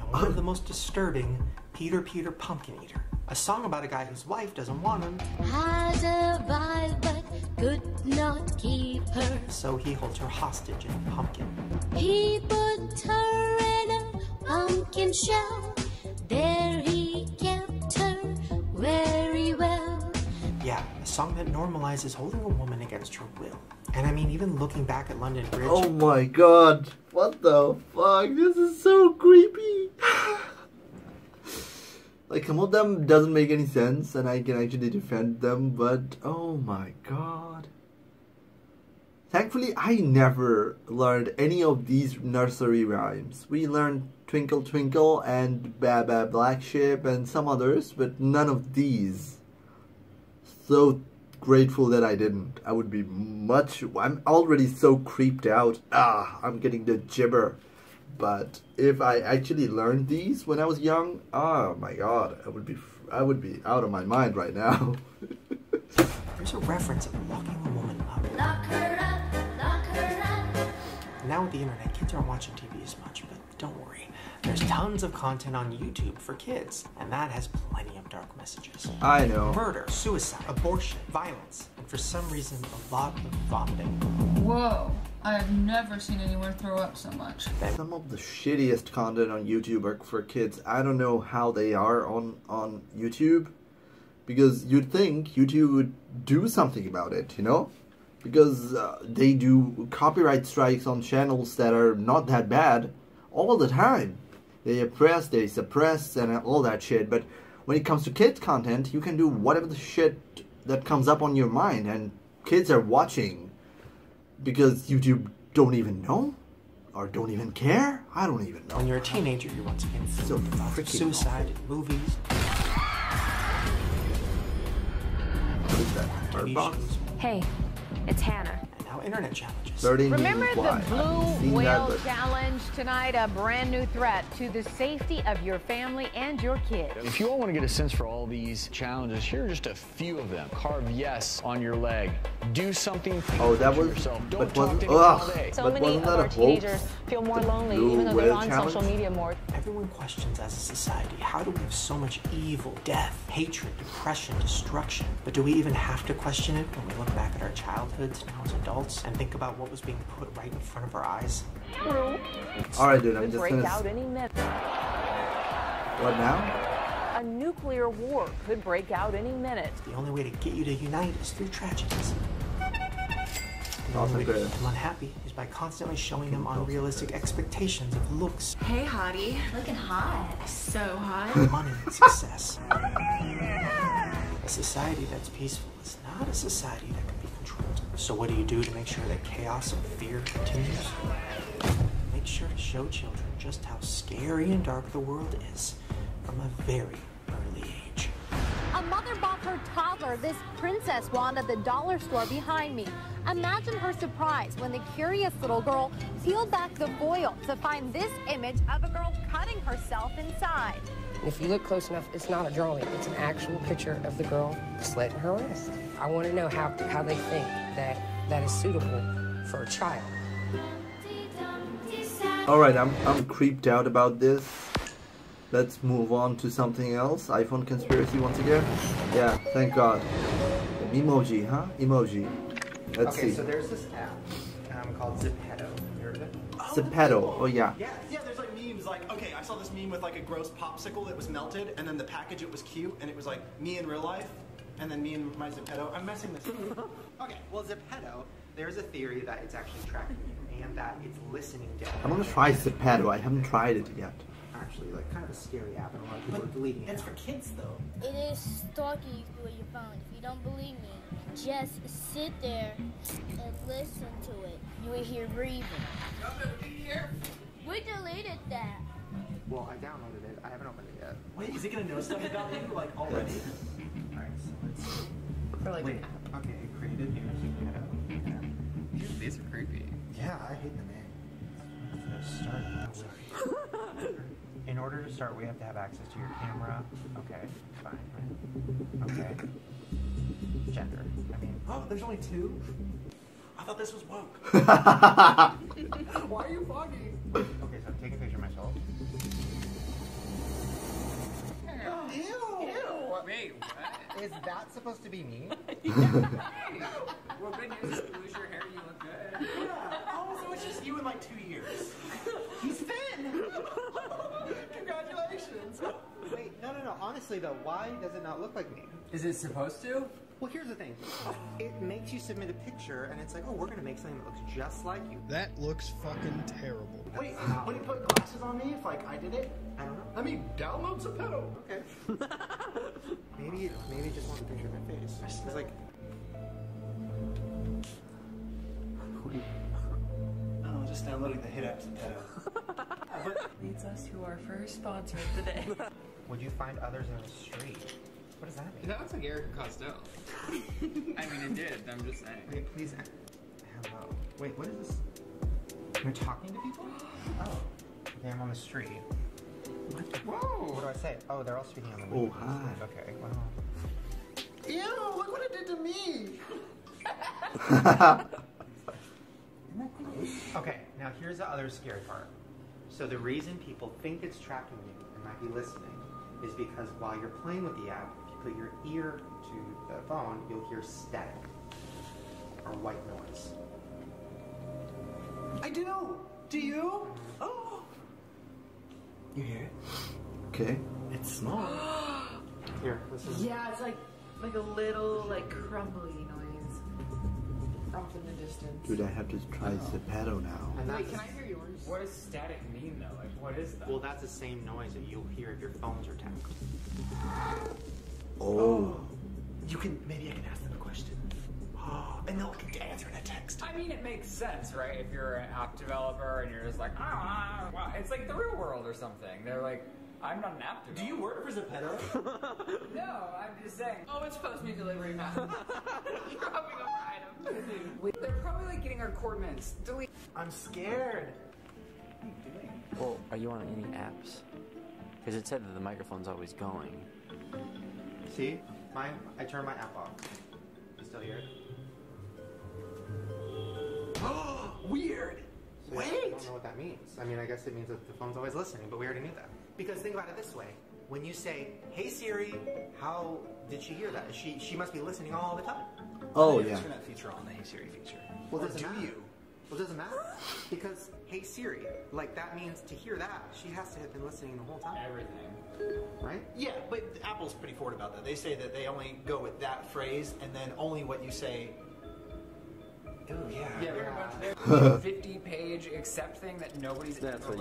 And one of the most disturbing, Peter Peter Pumpkin Eater, a song about a guy whose wife doesn't want him, Had a wife but could not keep her. so he holds her hostage in a pumpkin. He put her in a pumpkin shell. There he kept her very well. Yeah, a song that normalizes holding a woman against her will. And I mean, even looking back at London Bridge... Oh my god, what the fuck? This is so creepy. Like, some of them doesn't make any sense and I can actually defend them, but oh my god. Thankfully, I never learned any of these nursery rhymes. We learned Twinkle Twinkle and Ba Ba Black Ship and some others, but none of these. So grateful that I didn't. I would be I'm already so creeped out. I'm getting the gibber. But if I actually learned these when I was young, oh my god, I would be out of my mind right now. There's a reference of locking a woman up. Lock her up, lock her up. Now with the internet, kids aren't watching TV as much, but don't worry. There's tons of content on YouTube for kids, and that has plenty of dark messages. I know. Murder, suicide, abortion, violence, and for some reason, a lot of vomiting. Whoa, I've never seen anyone throw up so much. Some of the shittiest content on YouTube are for kids. I don't know how they are on YouTube, because you'd think YouTube would do something about it, you know? Because they do copyright strikes on channels that are not that bad all the time. They oppress, they suppress, and all that shit. But when it comes to kids content, you can do whatever the shit that comes up on your mind, and kids are watching because YouTube don't even know or don't even care. I don't even know. When you're a teenager, you're once again so freaking suicide in movies. What is that? Bird Box? Hey, it's Hannah. And now internet challenges. Remember the Blue Whale that, Challenge? Tonight, a brand new threat to the safety of your family and your kids. If you all want to get a sense for all these challenges, here are just a few of them. Carve yes on your leg. Do something for yourself. Don't talk to anyone all day. So many of our teenagers feel more lonely, even though they're on social media more. Everyone questions as a society, how do we have so much evil, death, hatred, depression, destruction? But do we even have to question it when we look back at our childhoods now as adults and think about what was being put right in front of our eyes? True. Alright, dude, I'm just break gonna... out any minute. What now? A nuclear war could break out any minute. The only way to get you to unite is through tragedies. The only way to keep them unhappy is by constantly showing them unrealistic expectations of looks. Hey, hottie. Looking hot. So hot. Money and success. A society that's peaceful is not a society that can be controlled. So what do you do to make sure that chaos and fear continues? Make sure to show children just how scary and dark the world is from a very early age. A mother bought her toddler this princess wand at the dollar store behind me. Imagine her surprise when the curious little girl peeled back the foil to find this image of a girl cutting herself inside. If you look close enough, it's not a drawing. It's an actual picture of the girl slitting her wrist. I want to know how they think that is suitable for a child. Alright, I'm creeped out about this. Let's move on to something else. iPhone conspiracy once again. Yeah, thank God. Emoji, huh? Emoji. Let's see. So there's this app called Zepeto. You heard of it? Zepeto. Oh yeah. Yeah, there's like memes like, okay, I saw this meme with like a gross popsicle that was melted, and then the package, it was cute, and it was like me in real life, and then me and my Zepeto. I'm messing this up. Okay, well, Zepeto, there's a theory that it's actually tracking you and that it's listening to I'm gonna try Zepeto. I haven't tried it yet. Actually, like, kind of a scary app, and a lot of people are deleting it. It's for kids, though. It is stalking you through your phone. If you don't believe me, just sit there and listen to it. You will hear breathing. We deleted that. Well, I downloaded it. I haven't opened it yet. Wait, is it gonna know stuff about you, like, already? Alright, so let's see. For like Wait, okay, created here. Yeah. These are creepy. Yeah, I hate the name. Let's start. In order to start, we have to have access to your camera. Okay, fine. Right? Okay. Gender. I mean, oh, there's only 2? I thought this was woke. Why are you fogging? Okay, so I'm taking a picture of myself. Ew! Wait, what? Is that supposed to be me? Well, good news is you lose your hair, you look good. Yeah. Oh, so it's just you in like 2 years. He's thin! Congratulations! Wait, no. Honestly, though, why does it not look like me? Is it supposed to? Well, here's the thing. It makes you submit a picture, and it's like, oh, we're gonna make something that looks just like you. That looks fucking terrible. Wait, would he put glasses on me if, like, I did it? I don't know. I mean, download Zepeto. Okay. maybe it just wants a picture of my face. It's like... Oh, just downloading the hit app Zepeto. But leads us to our first sponsor of the day. Would you find others in the street? What does that mean? That looks like Erica Costello. I mean, it did. I'm just saying. Wait, please. Hello. Wait, what is this? You're talking to people? Oh. Okay, I'm on the street. What? Whoa! What do I say? Oh, they're all speaking on the Oh, windows. hi. Okay, wow. Ew, look what it did to me! Okay, now here's the other scary part. So the reason people think it's tracking you and might be listening is because while you're playing with the app, if you put your ear to the phone, you'll hear static or white noise. I do! Do you? Oh! You hear it? Okay. It's small. Here, listen. Yeah, it's like a little like crumbly noise off in the distance. Dude, I have to try Zepeto now. Wait, can I hear yours? What does static mean though? Like, what is that? Well, that's the same noise that you'll hear if your phones are tapped. Oh. Maybe I can ask them a question. And they'll answer in a text. I mean, it makes sense, right? If you're an app developer and you're just like, well, it's like the real world or something. They're like, I'm not an app developer. Do you work for Zepeto? No, I'm just saying. Oh, it's Postmates delivery man. Dropping off items. They're probably like getting our coordinates. Delete. I'm scared. What are you doing? Well, are you on any apps? Because it said that the microphone's always going. See? I turned my app off. You still hear it? Weird! So Wait! I don't know what that means. I mean, I guess it means that the phone's always listening, but we already knew that. Because think about it this way. When you say, hey Siri, how did she hear that? She must be listening all the time. Oh, yeah. Turn that feature on, the Hey Siri feature. Well, Or doesn't do matter. you? Well, it doesn't matter. Because, hey Siri, like that means to hear that, she has to have been listening the whole time. Everything. Right? Yeah, but Apple's pretty forward about that. They say that they only go with that phrase and then only what you say. Ooh, yeah. Yeah, they're a 50-page accept thing that nobody's ever.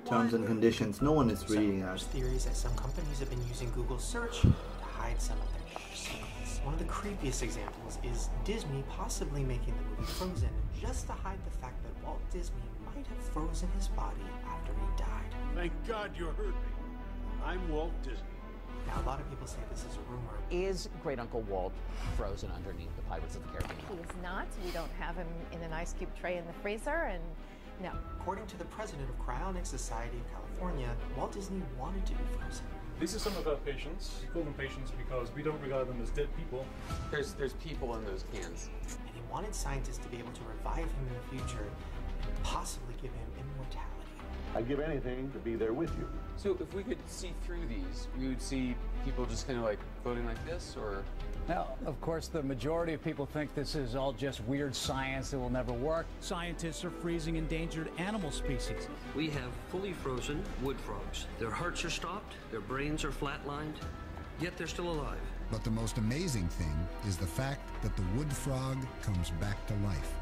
Terms and conditions. No one is reading There's that. theories that some companies have been using Google search to hide some of their secrets. One of the creepiest examples is Disney possibly making the movie Frozen just to hide the fact that Walt Disney might have frozen his body after he died. Thank God you heard me. I'm Walt Disney. Now, a lot of people say this is a rumor. Is Great Uncle Walt frozen underneath the Pirates of the Caribbean? He is not. We don't have him in an ice cube tray in the freezer, and no. According to the president of Cryonics Society of California, Walt Disney wanted to be frozen. These are some of our patients. We call them patients because we don't regard them as dead people. There's people in those cans. And he wanted scientists to be able to revive him in the future and possibly give him immortality. I'd give anything to be there with you. So if we could see through these, we would see people just kind of like floating like this, or? Now, of course, the majority of people think this is all just weird science that will never work. Scientists are freezing endangered animal species. We have fully frozen wood frogs. Their hearts are stopped, their brains are flatlined, yet they're still alive. But the most amazing thing is the fact that the wood frog comes back to life.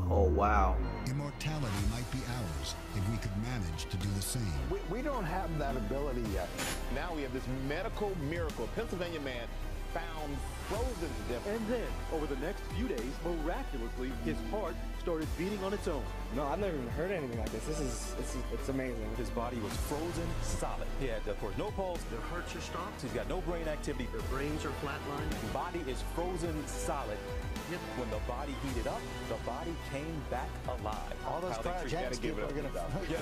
Oh, wow. Immortality might be ours if we could manage to do the same. We don't have that ability yet. Now we have this medical miracle. A Pennsylvania man found frozen to death. And then, over the next few days, miraculously, his heart started beating on its own. No, I've never even heard anything like this. It's amazing. His body was frozen solid. He had, of course, no pulse. Their hearts are stopped. He's got no brain activity. Their brains are flatlined. The body is frozen solid. Yet when the body heated up, the body came back alive. All those cryogenics people are going to... We can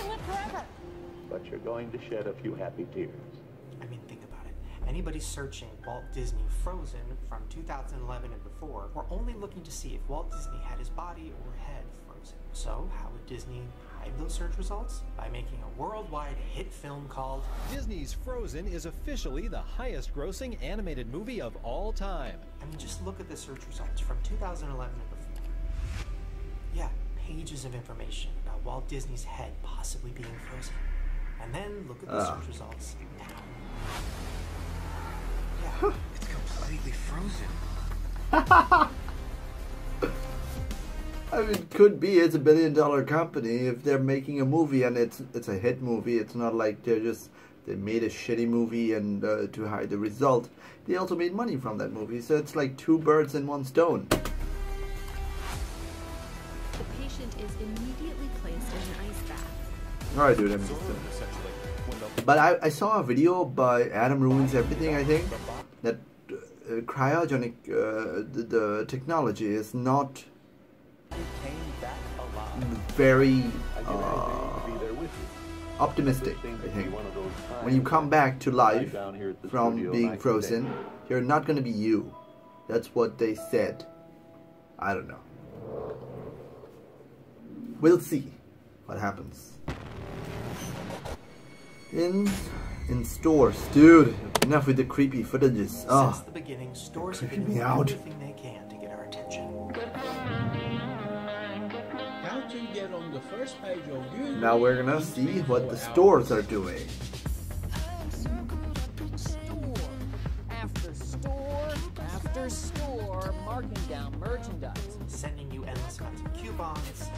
live forever. But you're going to shed a few happy tears. I mean, think about it. Anybody searching Walt Disney Frozen from 2011 and before were only looking to see if Walt Disney had his body or head frozen. So how would Disney hide those search results? By making a worldwide hit film called Disney's Frozen is officially the highest-grossing animated movie of all time. I mean, just look at the search results from 2011 and before. Yeah, pages of information about Walt Disney's head possibly being frozen. And then look at the search results now. Yeah, it's completely frozen. I mean, it could be. It's $1 billion company. If they're making a movie and it's a hit movie, it's not like they made a shitty movie and to hide the result. They also made money from that movie, so it's like 2 birds in 1 stone. The patient is immediately placed in an ice bath. Alright, dude, but I saw a video by Adam Ruins Everything, I think, that cryogenic, the technology is not very optimistic, I think. When you come back to life from being frozen, you're not gonna be you. That's what they said. I don't know. We'll see what happens. In stores, dude. Enough with the creepy footages. Since the beginning, stores have been doing out. everything they can to get our attention. How to get on the first page of Google. Now we're gonna see what the stores are doing. After store, marking down merchandise. Sending you endless amounts of coupons.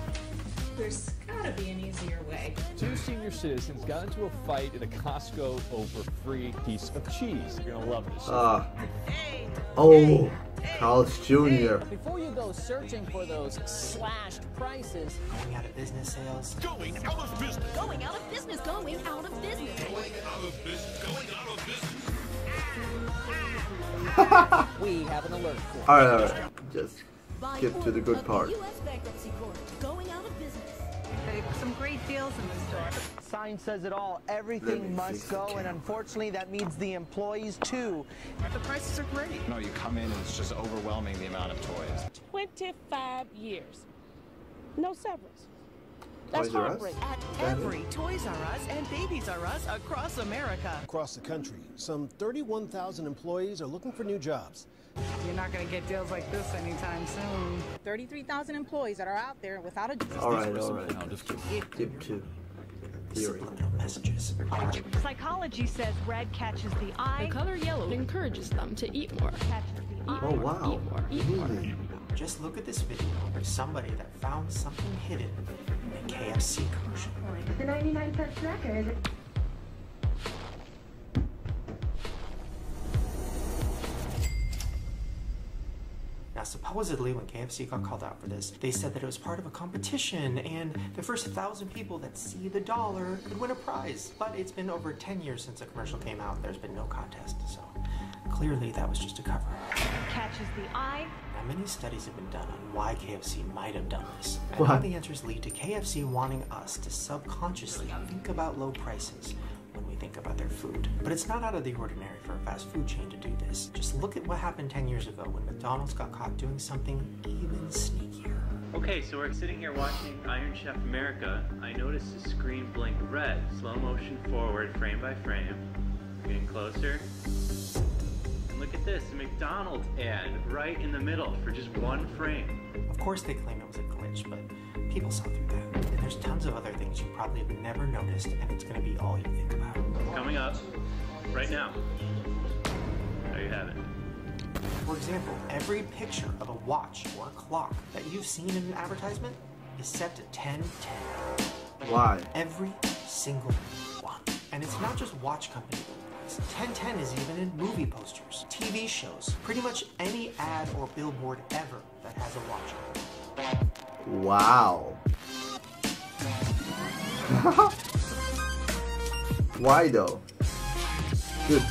There's gotta be an easier way. 2 senior citizens got into a fight at a Costco over free piece of cheese. You're gonna love this. Oh, Carl's Jr. Before you go searching for those slashed prices. Going out of business sales. Going out of business. Going out of business. Going out of business. Going out of business. Going out of business. We have an alert for you. Alright, just get to the good part. Going out of business. Some great deals in the store. Sign says it all. Everything must go, and unfortunately that means the employees too. The prices are great. No, you come in and it's just overwhelming the amount of toys. 25 years. No severance. That's Toys R Us? heartbreaking. At every Toys R Us and Babies R Us across America. Across the country, some 31,000 employees are looking for new jobs. You're not going to get deals like this anytime soon. 33,000 employees that are out there without a job. Alright. Skip to theory. Messages. Psychology says red catches the eye. The color yellow encourages them to eat more. Oh wow. Really? Just look at this video of somebody that found something hidden in a KFC commercial. The 99-cent snacker. Now, supposedly, when KFC got called out for this, they said that it was part of a competition, and the first 1,000 people that see the dollar could win a prize. But it's been over 10 years since the commercial came out. There's been no contest, so clearly that was just a cover. Catches the eye. Now, many studies have been done on why KFC might have done this. And all the answers lead to KFC wanting us to subconsciously think about low prices when we think about their food. But it's not out of the ordinary for a fast food chain to do this. Just look at what happened 10 years ago when McDonald's got caught doing something even sneakier. Okay, so we're sitting here watching Iron Chef America. I noticed the screen blink red, slow motion forward, frame by frame. Getting closer. And look at this, a McDonald's ad right in the middle for just one frame. Of course they claim it was a glitch, but people saw through that. And there's tons of other things you probably have never noticed, and it's gonna be all you think about. Coming up, right now. There you have it. For example, every picture of a watch or a clock that you've seen in an advertisement is set to 1010. Why? Every single one. And it's not just watch company. 1010 is even in movie posters, TV shows, pretty much any ad or billboard ever that has a watch on it. Wow. Why though? Good.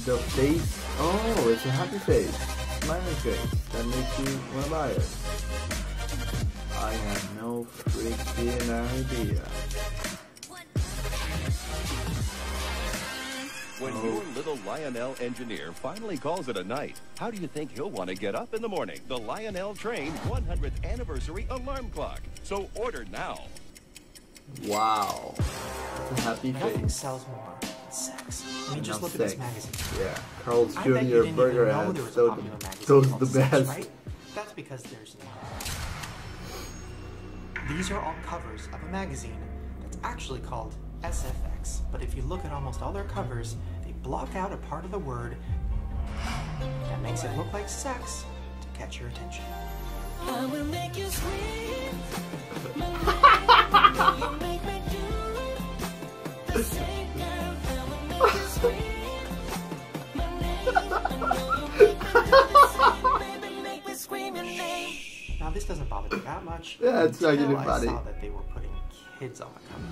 The face. Oh, it's a happy face. Smiley face. That makes you want to buy it. I have no freaking idea. When your little Lionel engineer finally calls it a night, how do you think he'll want to get up in the morning? The Lionel Train 100th Anniversary Alarm Clock. So order now. Wow. It's a happy Nothing face. sells more than sex. I mean, just Enough look at this sex. magazine. Yeah. Carl's I bet you Jr. didn't burger even know ads. there was a Those popular magazine are the called Sex, best. right? That's because there's no. These are all covers of a magazine that's actually called SFX. But if you look at almost all their covers, they block out a part of the word that makes it look like sex to catch your attention. I will make you scream. You make me do the same girl. I will make you scream. My name, I know you make me do the same. Baby, make me scream your name. Now this much. Yeah, it's not until getting funny. I saw that they were putting kids on the cover.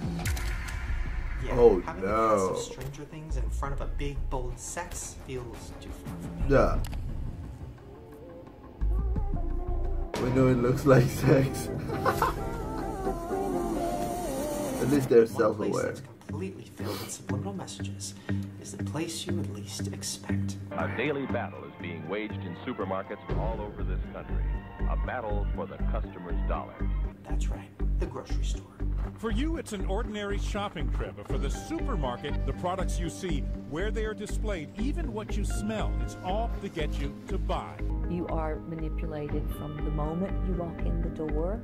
Yeah, Oh, having no. the cast of Stranger Things in front of a big, bold sex feels too far for me. Yeah. We know it looks like sex. At least they're One place self-aware. that's completely filled with subliminal messages is the place you would least expect. A daily battle is being waged in supermarkets all over this country. A battle for the customer's dollar. That's right, the grocery store. For you, it's an ordinary shopping trip, but for the supermarket, the products you see, where they are displayed, even what you smell, it's all to get you to buy. You are manipulated from the moment you walk in the door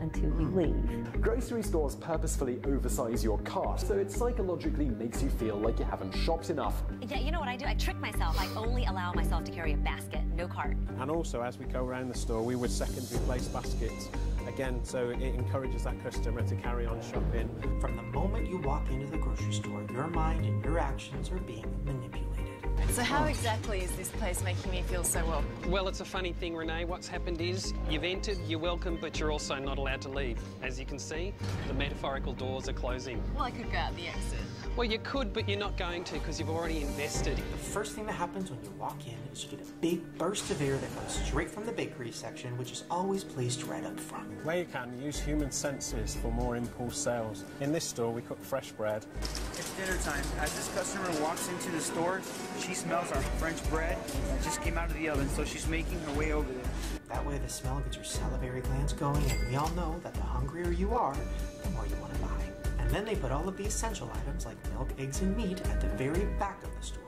until you leave. Grocery stores purposefully oversize your cart, so it psychologically makes you feel like you haven't shopped enough. Yeah, you know what I do? I trick myself. I only allow myself to carry a basket, no cart. And also, as we go around the store, we would secondary place baskets. Again, so it encourages that customer to carry on shopping. From the moment you walk into the grocery store, your mind and your actions are being manipulated. So how exactly is this place making me feel so well? Well, it's a funny thing, Renee. What's happened is you've entered, you're welcome, but you're also not allowed to leave. As you can see, the metaphorical doors are closing. Well, I could go out the exit. Well, you could, but you're not going to because you've already invested. The first thing that happens when you walk in is you get a big burst of air that comes straight from the bakery section, which is always placed right up front. Where you can, use human senses for more impulse sales. In this store, we cook fresh bread. It's dinner time. As this customer walks into the store, she smells our French bread that just came out of the oven, so she's making her way over there. That way the smell gets your salivary glands going, and we all know that the hungrier you are, the more you want to buy. And then they put all of the essential items like milk, eggs, and meat at the very back of the store.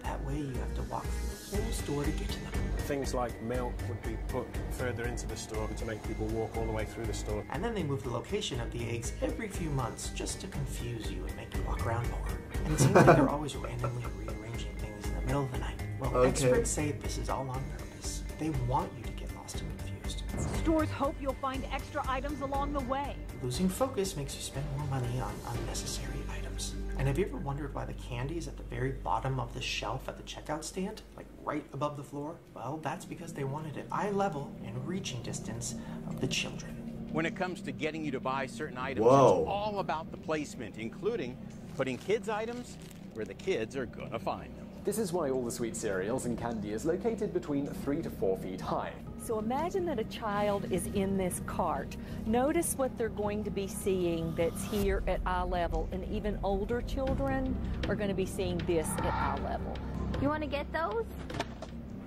That way you have to walk through the whole store to get to them. Things like milk would be put further into the store to make people walk all the way through the store. And then they move the location of the eggs every few months just to confuse you and make you walk around more. And it seems like they're always randomly rearranging things in the middle of the night. Well, experts say this is all on purpose. They want you to get lost and confused. Stores hope you'll find extra items along the way. Losing focus makes you spend more money on unnecessary items. And have you ever wondered why the candy is at the very bottom of the shelf at the checkout stand? Like right above the floor? Well, that's because they wanted it eye level and reaching distance of the children. When it comes to getting you to buy certain items, Whoa. it's all about the placement, including putting kids' items where the kids are gonna find them. This is why all the sweet cereals and candy is located between 3 to 4 feet high. So imagine that a child is in this cart. Notice what they're going to be seeing that's here at eye level, and even older children are going to be seeing this at eye level. You want to get those?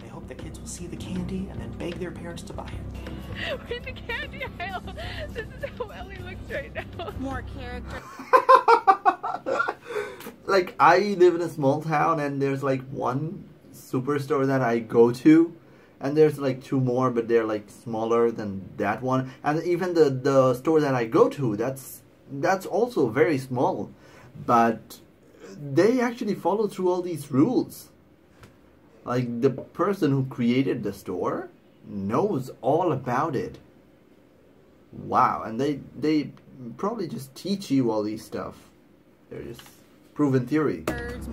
They hope the kids will see the candy and then beg their parents to buy it. We're in the candy aisle. This is how Ellie looks right now. More character. Like, I live in a small town and there's like one superstore that I go to, and there's like 2 more, but they're like smaller than that one. And even the store that I go to, that's also very small, but they actually follow through all these rules. Like, the person who created the store knows all about it. Wow. And they probably just teach you all these stuff. They're just proven theory.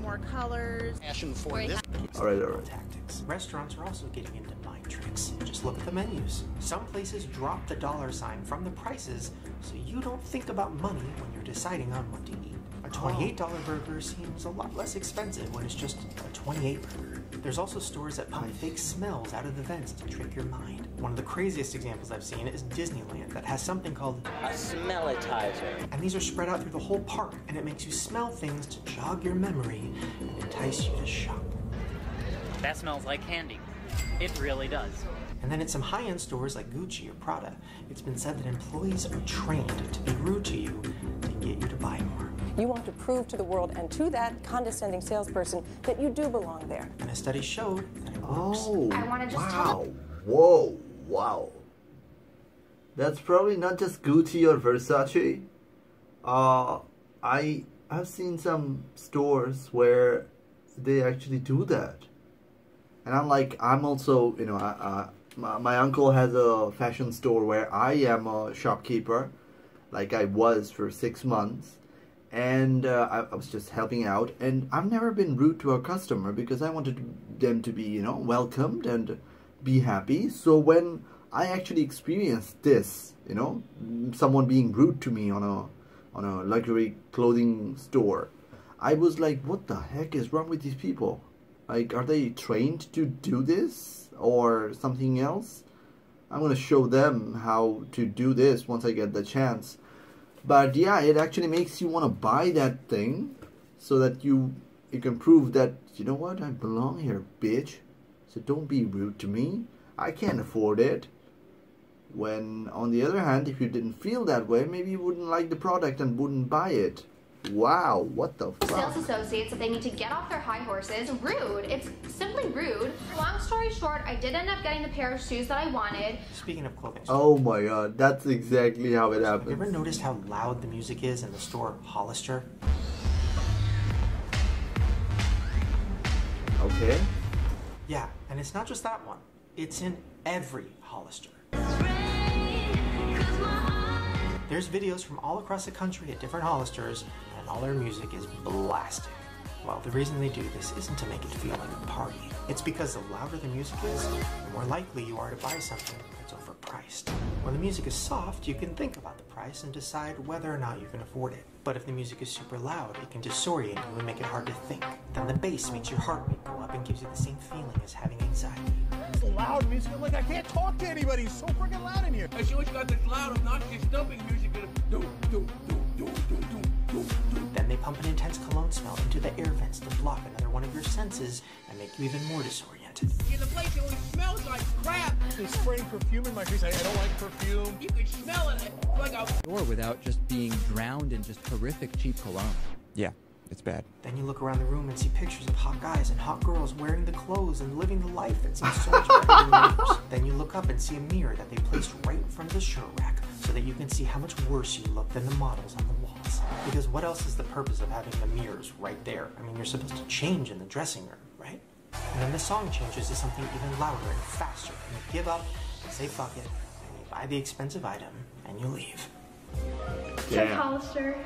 More colors. Passion for this. Alright. Tactics. Restaurants are also getting into mind tricks. Just look at the menus. Some places drop the $ from the prices so you don't think about money when you're deciding on what to eat. A $28 burger seems a lot less expensive when it's just a $28 burger. There's also stores that pump fake smells out of the vents to trick your mind. One of the craziest examples I've seen is Disneyland, that has something called a smellitizer. And these are spread out through the whole park, and it makes you smell things to jog your memory and entice you to shop. That smells like candy. It really does. And then at some high-end stores like Gucci or Prada, it's been said that employees are trained to be rude to you to get you to buy more. You want to prove to the world and to that condescending salesperson that you do belong there. And a study showed that it works. Oh, wow. Whoa, wow. That's probably not just Gucci or Versace. I've seen some stores where they actually do that. And I'm also, you know, my uncle has a fashion store where I am a shopkeeper, like I was for 6 months. And I was just helping out, and I've never been rude to a customer because I wanted them to be, you know, welcomed and be happy. So when I actually experienced this, you know, someone being rude to me on a luxury clothing store. I was like, what the heck is wrong with these people? Like, are they trained to do this or something else? I'm gonna show them how to do this once I get the chance. But yeah, it actually makes you want to buy that thing so that you can prove that, you know what, I belong here, bitch. So don't be rude to me. I can't afford it. When, on the other hand, if you didn't feel that way, maybe you wouldn't like the product and wouldn't buy it. Wow, what the fuck? Sales associates that they need to get off their high horses. Rude. It's simply rude. Long story short, I did end up getting the pair of shoes that I wanted. Speaking of clothing. Oh my god, that's exactly how it happens. Have you ever noticed how loud the music is in the store Hollister? Okay. Yeah, and it's not just that one. It's in every Hollister. There's videos from all across the country at different Hollisters, and all their music is blasting. Well, the reason they do this isn't to make it feel like a party. It's because the louder the music is, the more likely you are to buy something that's overpriced. When the music is soft, you can think about the price and decide whether or not you can afford it. But if the music is super loud, it can disorient you and make it hard to think. Then the bass makes your heart rate go up and gives you the same feeling as having anxiety. It's loud music. I'm like, I can't talk to anybody. It's so freaking loud in here. I sure you got this loud, obnoxious, stumping music. Then they pump an intense cologne smell into the air vents to block another one of your senses and make you even more disoriented. Yeah, the place always smells like crap. They're spraying perfume in my face. I don't like perfume. You can smell it like a... Or without just being drowned in just horrific cheap cologne. Yeah, it's bad. Then you look around the room and see pictures of hot guys and hot girls wearing the clothes and living the life that seems so much better than yours. Then you look up and see a mirror that they placed right in front of the shirt rack so that you can see how much worse you look than the models on the walls. Because what else is the purpose of having the mirrors right there? I mean, you're supposed to change in the dressing room, right? And then the song changes to something even louder and faster, and you give up, say fuck it, and you buy the expensive item, and you leave. Check Hollister.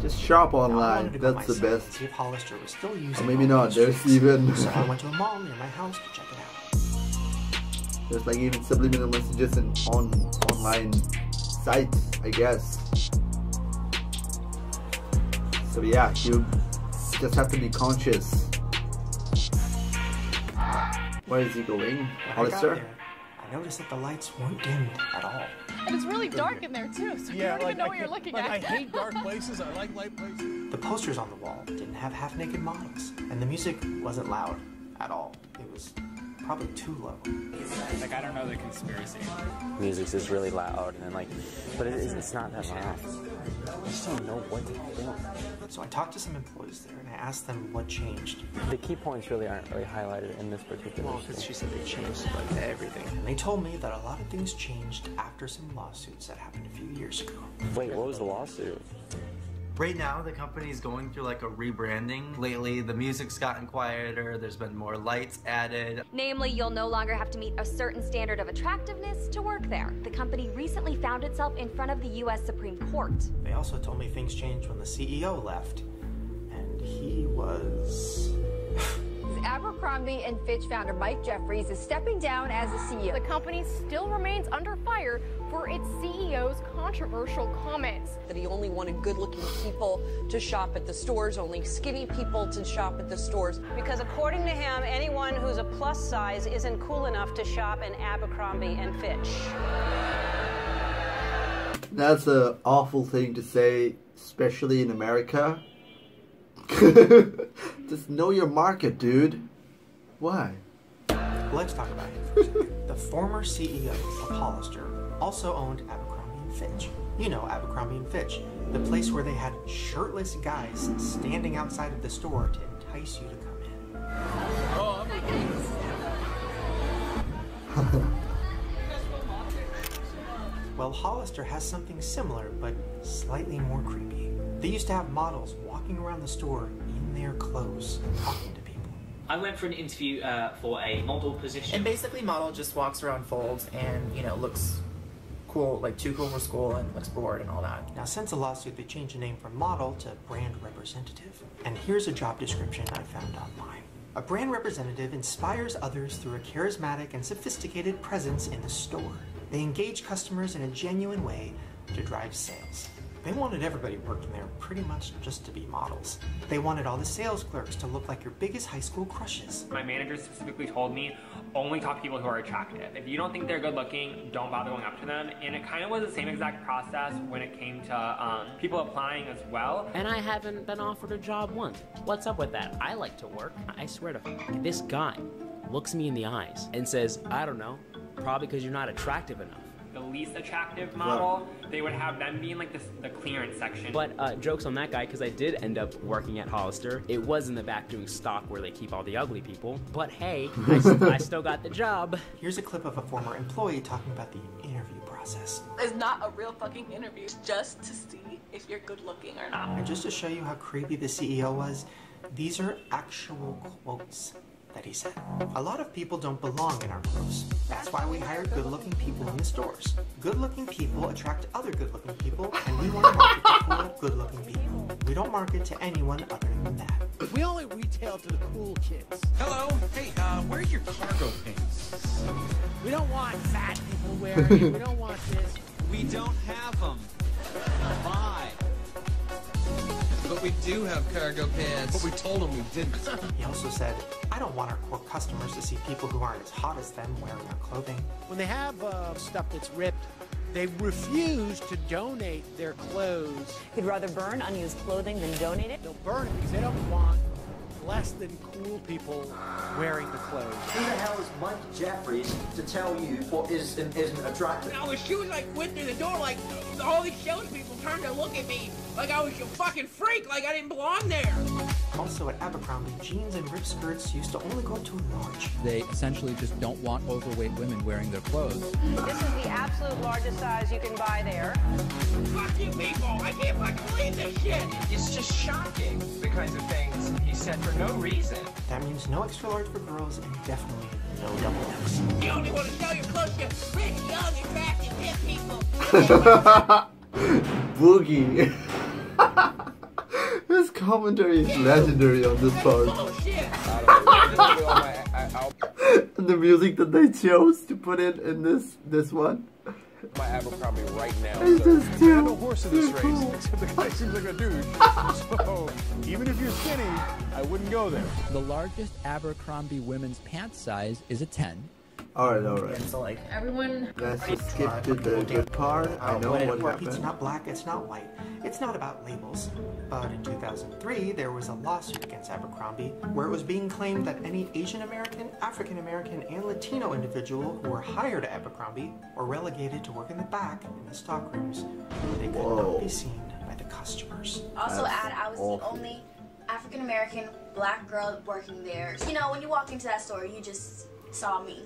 Just shop online, that's the best. See if Hollister was still using Or maybe not, there's even... So I went to a mall near my house to check it out. There's like even subliminal messages in online sites, I guess. So yeah, you just have to be conscious. Where is he going? Hollister? I noticed that the lights weren't dimmed at all. And it's really dark in there too, so you don't even know what you're looking at. I hate dark places. I like light places. The posters on the wall didn't have half-naked models, and the music wasn't loud at all. It was probably too low. Like, I don't know the conspiracy. Music's is really loud, and like, but it's not that loud. I just don't know what to think. So I talked to some employees there, and I asked them what changed. The key points really aren't really highlighted in this particular Well, because she said they changed like everything. And they told me that a lot of things changed after some lawsuits that happened a few years ago. Wait, what was the lawsuit? Right now, the company's going through like a rebranding. Lately, the music's gotten quieter, there's been more lights added. Namely, you'll no longer have to meet a certain standard of attractiveness to work there. The company recently found itself in front of the U.S. Supreme Court. They also told me things changed when the CEO left, and he was... Abercrombie & Fitch founder Mike Jeffries is stepping down as the CEO. The company still remains under fire for its CEO's controversial comments. That he only wanted good-looking people to shop at the stores, only skinny people to shop at the stores. Because according to him, anyone who's a plus size isn't cool enough to shop in Abercrombie & Fitch. That's an awful thing to say, especially in America. Just know your market, dude. Why? Let's talk about him for a second. The former CEO of Hollister also owned Abercrombie & Fitch. You know Abercrombie & Fitch, the place where they had shirtless guys standing outside of the store to entice you to come in. Oh, Well, Hollister has something similar, but slightly more creepy. They used to have models walking around the store in their clothes, talking to people. I went for an interview for a model position. And basically, model just walks around folds and, you know, looks cool, like too cool for school and looks bored and all that. Now, since the lawsuit, they changed the name from model to brand representative. And here's a job description I found online. A brand representative inspires others through a charismatic and sophisticated presence in the store. They engage customers in a genuine way to drive sales. They wanted everybody working there pretty much just to be models. They wanted all the sales clerks to look like your biggest high school crushes. My manager specifically told me, only talk to people who are attractive. If you don't think they're good looking, don't bother going up to them. And it kind of was the same exact process when it came to people applying as well. And I haven't been offered a job once. What's up with that? I like to work. I swear to this guy looks me in the eyes and says, I don't know, probably because you're not attractive enough. The least attractive model, they would have them be in like the clearance section. But jokes on that guy, because I did end up working at Hollister. It was in the back doing stock where they keep all the ugly people. But hey, I still got the job. Here's a clip of a former employee talking about the interview process. It's not a real fucking interview. It's just to see if you're good looking or not. And just to show you how creepy the CEO was, these are actual quotes that he said. A lot of people don't belong in our clothes. That's why we hire good-looking people in the stores. Good-looking people attract other good-looking people, and we want to market to cool, good-looking people. We don't market to anyone other than that. We only retail to the cool kids. Hello? Hey, where's your cargo pants? We don't want fat people wearing it. We don't want this. We don't have them. Why? But we do have cargo pants. But we told them we didn't. He also said, I don't want our core customers to see people who aren't as hot as them wearing our clothing. When they have stuff that's ripped, they refuse to donate their clothes. He'd rather burn unused clothing than donate it? They'll burn it because they don't want less than cool people wearing the clothes. Who the hell is Mike Jeffries to tell you what is and isn't attractive? Now, as soon as I went through the door, like, all these salespeople turned to look at me like I was a fucking freak, like I didn't belong there. Also at Abercrombie, jeans and ripped skirts used to only go to a large. They essentially just don't want overweight women wearing their clothes. This is the absolute largest size you can buy there. Fuck you people, I can't fucking believe this shit. It's just shocking, the kinds of things he said for no reason. That means no extra large for girls and definitely no double X. You only want to sell your clothes to rich, young, attractive, hip people. Boogie. His commentary is legendary on this part. And the music that they chose to put in this one. My Abercrombie right now. It's just too, no horse in this race, except the guy seems like a douche. So, even if you're skinny, I wouldn't go there. The largest Abercrombie women's pant size is a 10. Alright. So like everyone. Let's just skip to the good part. I know what happened. It's not black, it's not white. It's not about labels. But in 2003, there was a lawsuit against Abercrombie where it was being claimed that any Asian American, African American, and Latino individual who were hired at Abercrombie were relegated to work in the back in the stockrooms where they could not be seen by the customers. Also add, I was the only African American black girl working there. You know, when you walk into that store, you just saw me.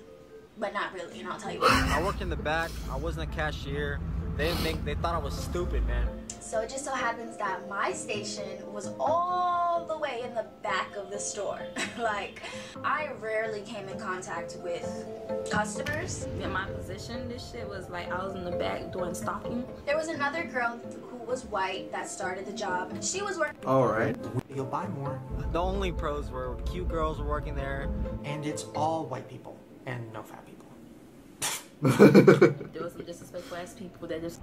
But not really, and I'll tell you why. I worked in the back. I wasn't a cashier. They thought I was stupid, man. So it just so happens that my station was all the way in the back of the store. Like, I rarely came in contact with customers. In my position, this shit was like I was in the back doing stocking. There was another girl who was white that started the job. She was working. Alright. You'll buy more. The only pros were cute girls were working there. And it's all white people and no fat people. There was some disrespectful ass people that just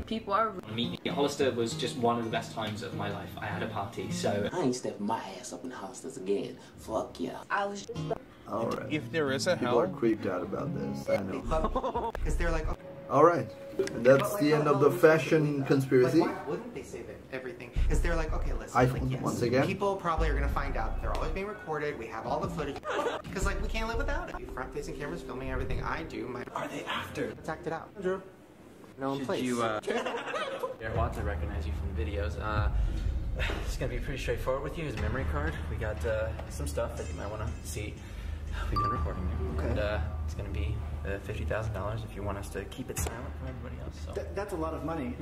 people are. Meeting at Hollister was just one of the best times of my life. I had a party, so I ain't stepping my ass up in Hollister's again. Fuck yeah. I was just. Alright. If there is a People are creeped out about this. I know. Because they're like, okay. Alright. And that's the end of the fashion conspiracy. Like, why wouldn't they say that everything? Because they're like, okay, listen. iPhone, yes, once again. People probably are going to find out. They're always being recorded. We have all the footage. Because, like, we can't live without it. Front-facing cameras filming everything I do. Are they after? Let's act it out. Drew. No Should place. you, want to recognize you from the videos. It's gonna be pretty straightforward with you. It's a memory card. We got some stuff that you might want to see. We've been recording there. Okay. And it's gonna be $50,000 if you want us to keep it silent from everybody else. So. That's a lot of money.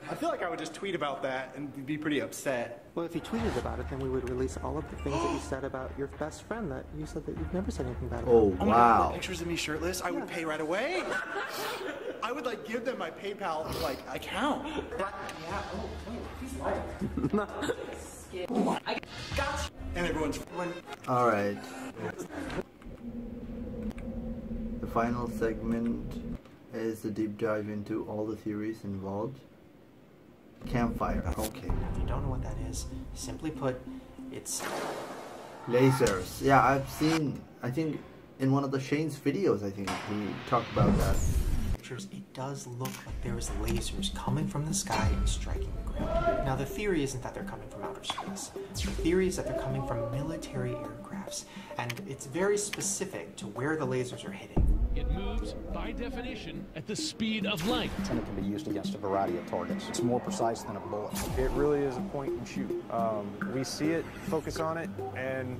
I feel like I would just tweet about that and be pretty upset. Well, if you tweeted about it, then we would release all of the things that you said about your best friend that you said that you've never said anything bad about. Oh, my wow. God, pictures of me shirtless, I would pay right away. I would like give them my PayPal like account. Yeah, he's lying. I got you. And everyone's Alright. The final segment is a deep dive into all the theories involved. Campfire. Okay. If you don't know what that is, simply put, it's lasers. Yeah, I've seen, I think in one of the Shane's videos, I think he talked about that. It does look like there's lasers coming from the sky and striking the ground. Now the theory isn't that they're coming from outer space. The theory is that they're coming from military aircrafts, and it's very specific to where the lasers are hitting. It moves, by definition, at the speed of light. And it can be used against a variety of targets. It's more precise than a bullet. It really is a point and shoot. We see it, focus on it, and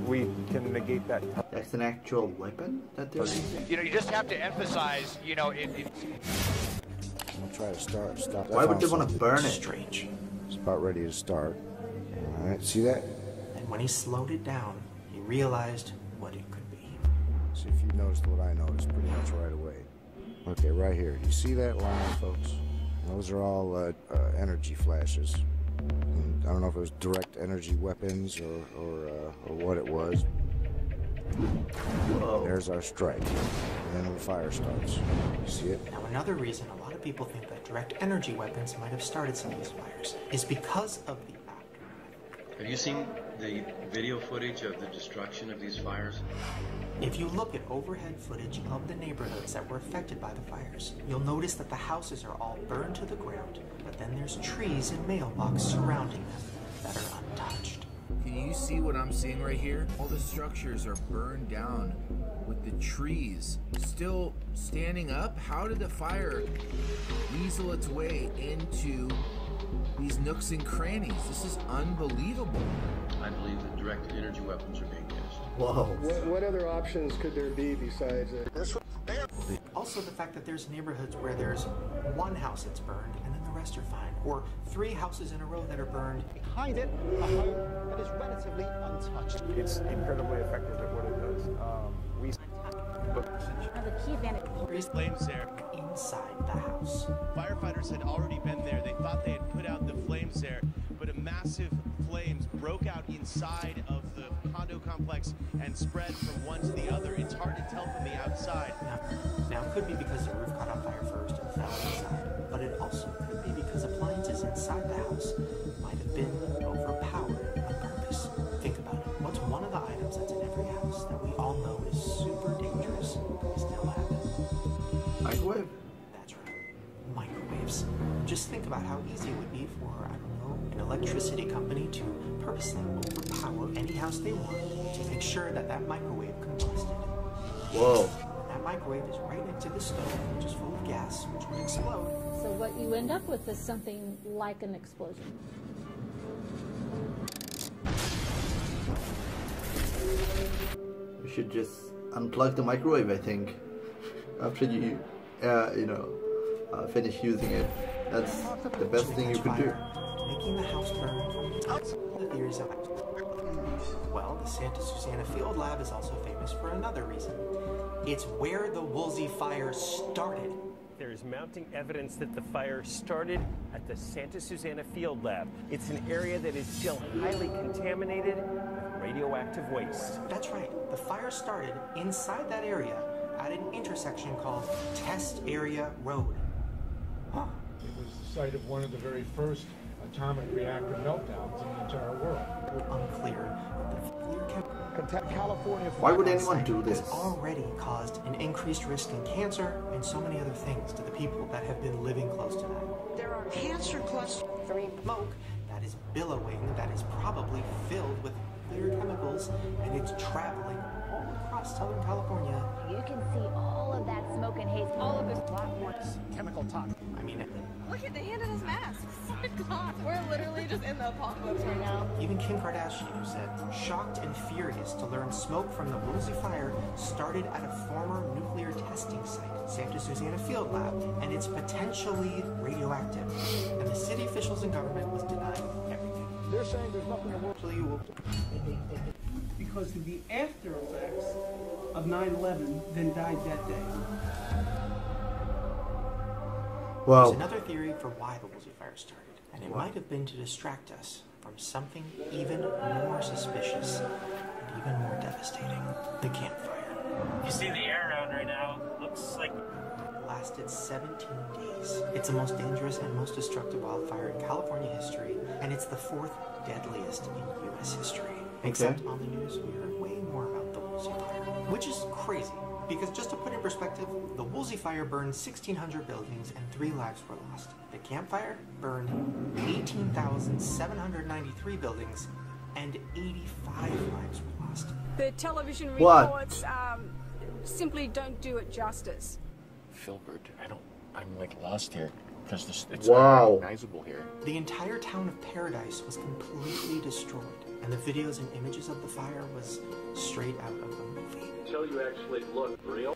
we can negate that. That's an actual weapon that they're using? You know, you just have to emphasize, you know, I'm gonna try to stop. Why would they want to burn it? Strange. It's about ready to start. All right, see that? And when he slowed it down, he realized what it could be. See if you noticed what I noticed pretty much right away. Okay, right here. You see that line, folks? Those are all energy flashes. And I don't know if it was direct energy weapons or what it was. Whoa. There's our strike. And then the fire starts. You see it? Now another reason a lot of people think that direct energy weapons might have started some of these fires is because of the aftermath. Have you seen the video footage of the destruction of these fires? If you look at overhead footage of the neighborhoods that were affected by the fires, you'll notice that the houses are all burned to the ground, but then there's trees and mailbox surrounding them that are untouched. Can you see what I'm seeing right here? All the structures are burned down with the trees still standing up. How did the fire weasel its way into these nooks and crannies? This is unbelievable. I believe that direct energy weapons are being used. Whoa. What other options could there be besides it? Also the fact that there's neighborhoods where there's one house that's burned and then the rest are fine, or 3 houses in a row that are burned. Behind it, a home that is relatively untouched. It's incredibly effective at what it does. The key advantage. Flames there. Inside the house. Firefighters had already been there. They thought they had put out the flames there, but a massive flames broke out inside of the condo complex and spread from one to the other. It's hard to tell from the outside. Now it could be because the roof caught on fire first and fell inside, but it also could be because appliances inside the house might have been overpowered on purpose. Think about it. What's one of the items that's in every house that we all know is super dangerous but still happens? Microwave? That's right. Microwaves. Just think about how easy it would be for, I don't know, an electricity company to purposely overpower any house they want to make sure that that microwave combusted. Whoa. That microwave is right next to the stove, which is full of gas, which would explode. So what you end up with is something like an explosion. We should just unplug the microwave, I think, after you, finish using it. That's the best thing you could do. Making the house burn. The theories of it. Well, the Santa Susana Field Lab is also famous for another reason. It's where the Woolsey fire started. There is mounting evidence that the fire started at the Santa Susana Field Lab. It's an area that is still highly contaminated with radioactive waste. That's right. The fire started inside that area at an intersection called Test Area Road. Huh. It was the site of one of the very first atomic reactor meltdowns in the entire world. Unclear. California. Why would anyone do this? Has already caused an increased risk in cancer and so many other things to the people that have been living close to that. There are cancer clusters. Smoke that is billowing, that is probably filled with clear chemicals, and it's traveling all across Southern California. You can see all of that smoke and haze. All of this lot more chemical toxin. I mean, look at the hand of those masks. Oh my God, we're literally just in the apocalypse right now. Even Kim Kardashian said, shocked and furious to learn smoke from the Woolsey fire started at a former nuclear testing site, Santa Susana Field Lab, and it's potentially radioactive. And the city officials and government was denying everything. They're saying there's nothing in So you will. Because of the after effects of 9/11, then died that day. Well, there's another theory for why the Woolsey fire started, and it might have been to distract us from something even more suspicious and even more devastating: the campfire. If you see the air around right now, it looks like lasted 17 days. It's the most dangerous and most destructive wildfire in California history, and it's the 4th deadliest in U.S. history. Except on the news, we heard way more about the Woolsey Fire, which is crazy, because just to put in perspective, the Woolsey Fire burned 1,600 buildings and 3 lives were lost. The Camp Fire burned 18,793 buildings and 85 lives were lost. The television reports simply don't do it justice. Filbert, I'm like lost here because it's unrecognizable here. The entire town of Paradise was completely destroyed, and the videos and images of the fire was straight out of the movie. until you actually look real.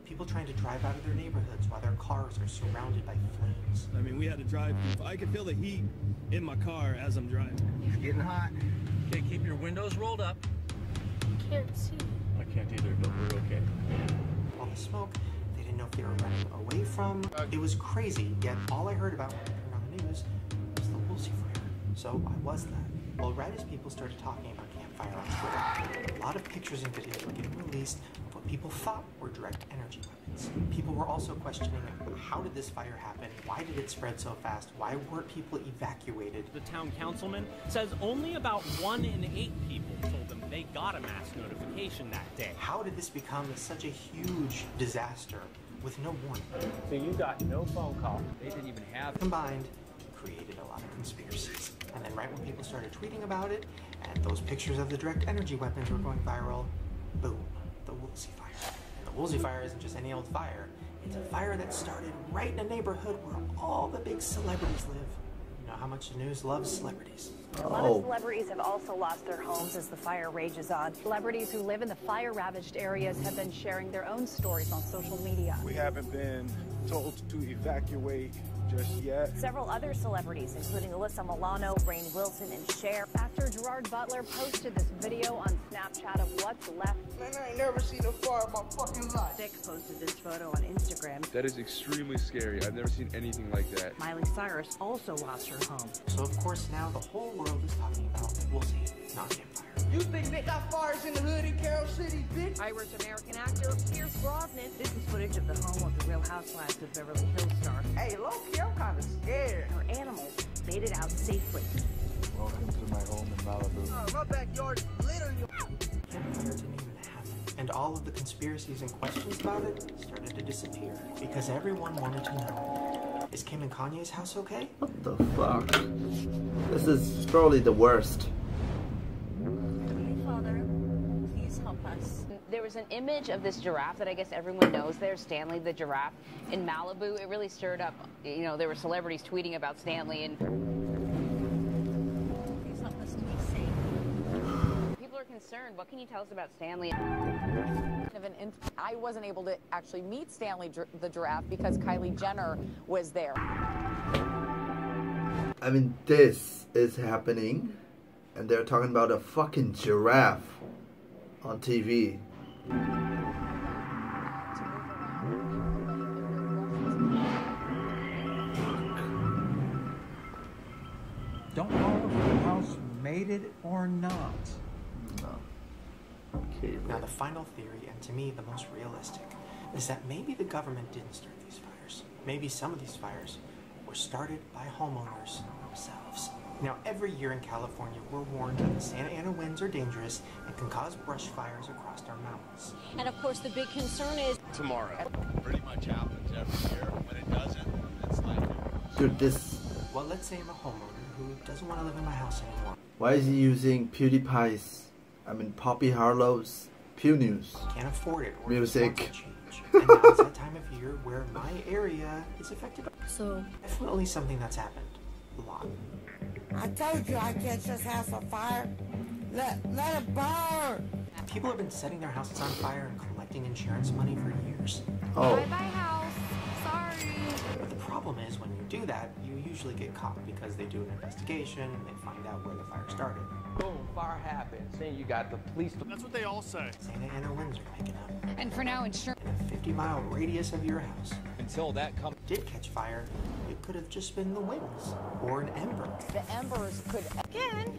People trying to drive out of their neighborhoods while their cars are surrounded by flames. I mean, we had to drive. I could feel the heat in my car as I'm driving. It's getting hot. Okay, keep your windows rolled up. Can't see. I can't either, but we're okay. All the smoke, they didn't know if they were running away from. It was crazy, yet all I heard about when I turned on the news was the Woolsey Fire. So I was that. Well, right as people started talking about campfire on Twitter, a lot of pictures and videos were getting released of what people thought were direct energy weapons. People were also questioning, how did this fire happen? Why did it spread so fast? Why weren't people evacuated? The town councilman says only about 1 in 8 people told them they got a mass notification that day. How did this become such a huge disaster with no warning? So you got no phone call. They didn't even have combined, created a lot of conspiracies. And then right when people started tweeting about it, and those pictures of the direct energy weapons were going viral, boom, the Woolsey Fire. And the Woolsey Fire isn't just any old fire. It's a fire that started right in a neighborhood where all the big celebrities live. You know how much the news loves celebrities. A lot of celebrities have also lost their homes as the fire rages on. Celebrities who live in the fire-ravaged areas have been sharing their own stories on social media. We haven't been told to evacuate just yet. Several other celebrities, including Alyssa Milano, Rainn Wilson, and Cher. Actor Gerard Butler posted this video on Snapchat of what's left. Man, I ain't never seen a fire in my fucking life. Dick posted this photo on Instagram. That is extremely scary. I've never seen anything like that. Miley Cyrus also lost her home. So of course now the whole world is talking about Woolsey, not campfire. You think they got fires in the hood in Carroll City, bitch? Irish American actor Pierce Brosnan. This is footage of the home of the Real Housewives of Beverly Hills star. Hey, low-key, I'm kind of scared. Her animals made it out safely. Welcome to my home in Malibu. Oh, my backyard literally. Campfire didn't even happen. And all of the conspiracies and questions about it started to disappear. Because everyone wanted to know, is Kim and Kanye's house okay? What the fuck? This is probably the worst. Father, please help us. There was an image of this giraffe that I guess everyone knows there, Stanley the giraffe, in Malibu. It really stirred up, you know, there were celebrities tweeting about Stanley and... Please help us to be safe. People are concerned. What can you tell us about Stanley? I wasn't able to actually meet Stanley the giraffe because Kylie Jenner was there. I mean, this is happening, and they're talking about a fucking giraffe on TV. Don't know if the house made it or not. No. Okay, now the final theory, and to me the most realistic, is that maybe the government didn't start these fires. Maybe some of these fires were started by homeowners themselves. Now every year in California we're warned that the Santa Ana winds are dangerous and can cause brush fires across our mountains. And of course the big concern is tomorrow. Pretty much happens every year. When it doesn't, it's like... Dude, this... Well, let's say I'm a homeowner who doesn't want to live in my house anymore. Why is he using PewDiePie's, Poppy Harlow's Pew News? Can't afford it. Or music. And now it's that time of year where my area is affected. So definitely something that's happened a lot. I told you I catch this house on fire. Let it burn. People have been setting their houses on fire and collecting insurance money for years. Oh. Bye-bye house. Sorry. But the problem is when you do that, you usually get caught because they do an investigation and they find out where the fire started. Boom, fire happened. Saying you got the police. That's what they all say. Santa Ana winds are picking up. And for now, insurance. In a 50-mile radius of your house. Until that comes. Did catch fire, it could have just been the winds or an ember. The embers could again.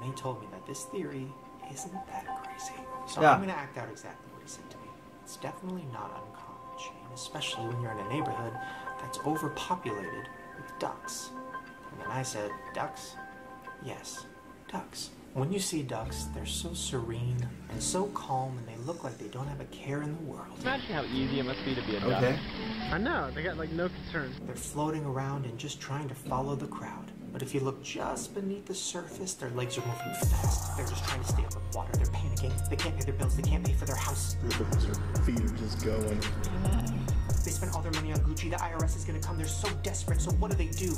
and he told me that this theory isn't that crazy. So Yeah. I'm going to act out exactly what he said to me. It's definitely not uncommon, Shane, especially when you're in a neighborhood that's overpopulated with ducks. And then I said, ducks? Yes, ducks. When you see ducks, they're so serene and so calm, and they look like they don't have a care in the world. Imagine how easy it must be to be a duck. Okay. I know, they got like no concern. They're floating around and just trying to follow the crowd. But if you look just beneath the surface, their legs are moving fast. They're just trying to stay above water. They're panicking. They can't pay their bills. They can't pay for their house. Their feet are just going. They spend all their money on Gucci. The IRS is going to come. They're so desperate. So what do?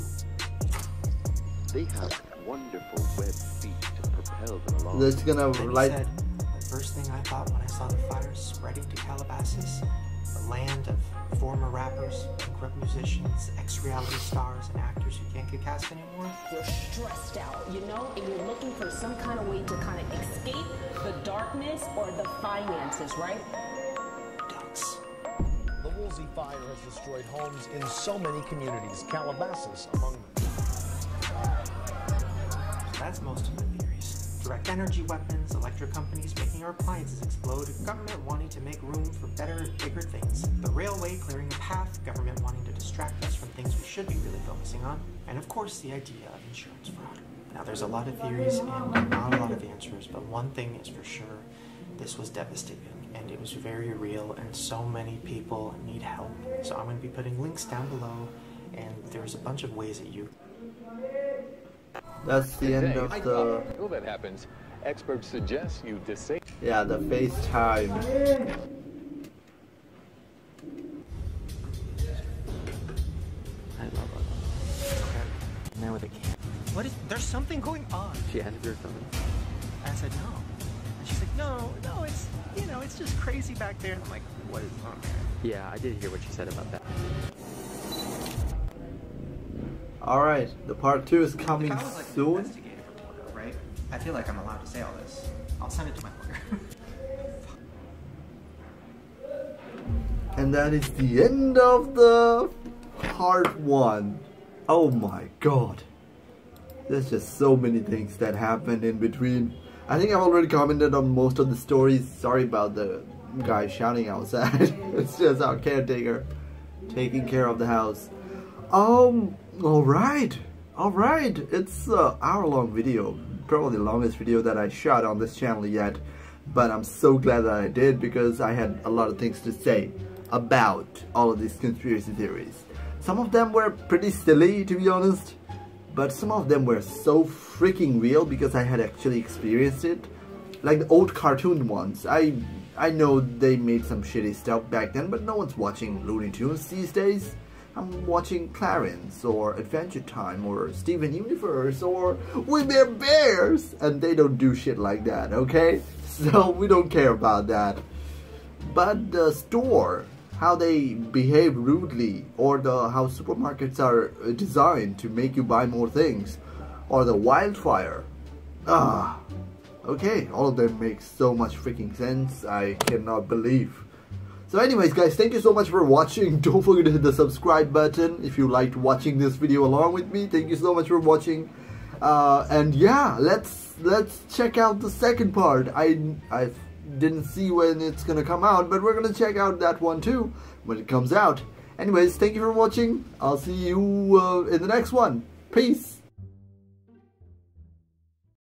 They have wonderful web feet to propel them along. That's gonna Then he light. said, the first thing I thought when I saw the fires spreading to Calabasas, the land of former rappers, bankrupt musicians, ex-reality stars, and actors who can't get cast anymore. You're stressed out, you know, and you're looking for some kind of way to kind of escape the darkness or the finances, right? Ducks. The Woolsey fire has destroyed homes in so many communities, Calabasas among them. That's most of the theories. Direct energy weapons, electric companies making our appliances explode, government wanting to make room for better, bigger things, the railway clearing a path, government wanting to distract us from things we should be really focusing on, and of course the idea of insurance fraud. Now there's a lot of theories and not a lot of answers, but one thing is for sure, this was devastating and it was very real and so many people need help. So I'm going to be putting links down below, and there's a bunch of ways that you... That's the end of the. Until that happens, experts suggest you disable. Yeah, the FaceTime. I love it. Now with a can. What is... There's something going on. She asked her something. I said no. And she's like, no, it's, you know, it's just crazy back there. And I'm like, what is on there? Yeah, I did hear what she said about that. Alright, the part 2 is coming If I was like an soon. investigative reporter, right? I feel like I'm allowed to say all this. I'll send it to my lawyer. And that is the end of the part 1. Oh my god. There's just so many things that happened in between. I think I've already commented on most of the stories. Sorry about the guy shouting outside. It's just our caretaker taking care of the house. Alright. It's an hour-long video. Probably the longest video that I shot on this channel yet. But I'm so glad that I did, because I had a lot of things to say about all of these conspiracy theories. Some of them were pretty silly, to be honest. But some of them were so freaking real because I had actually experienced it. Like the old cartoon ones. I know they made some shitty stuff back then, but no one's watching Looney Tunes these days. I'm watching Clarence, or Adventure Time, or Steven Universe, or We Bear Bears, and they don't do shit like that, okay? So we don't care about that. But the store, how they behave rudely, or how supermarkets are designed to make you buy more things, or the wildfire. Okay, all of them make so much freaking sense, I cannot believe. So anyways guys, thank you so much for watching. Don't forget to hit the subscribe button if you liked watching this video along with me. Thank you so much for watching. And yeah, let's check out the second part. I didn't see when it's gonna come out, but we're gonna check out that one too when it comes out. Anyways, thank you for watching. I'll see you in the next one. Peace.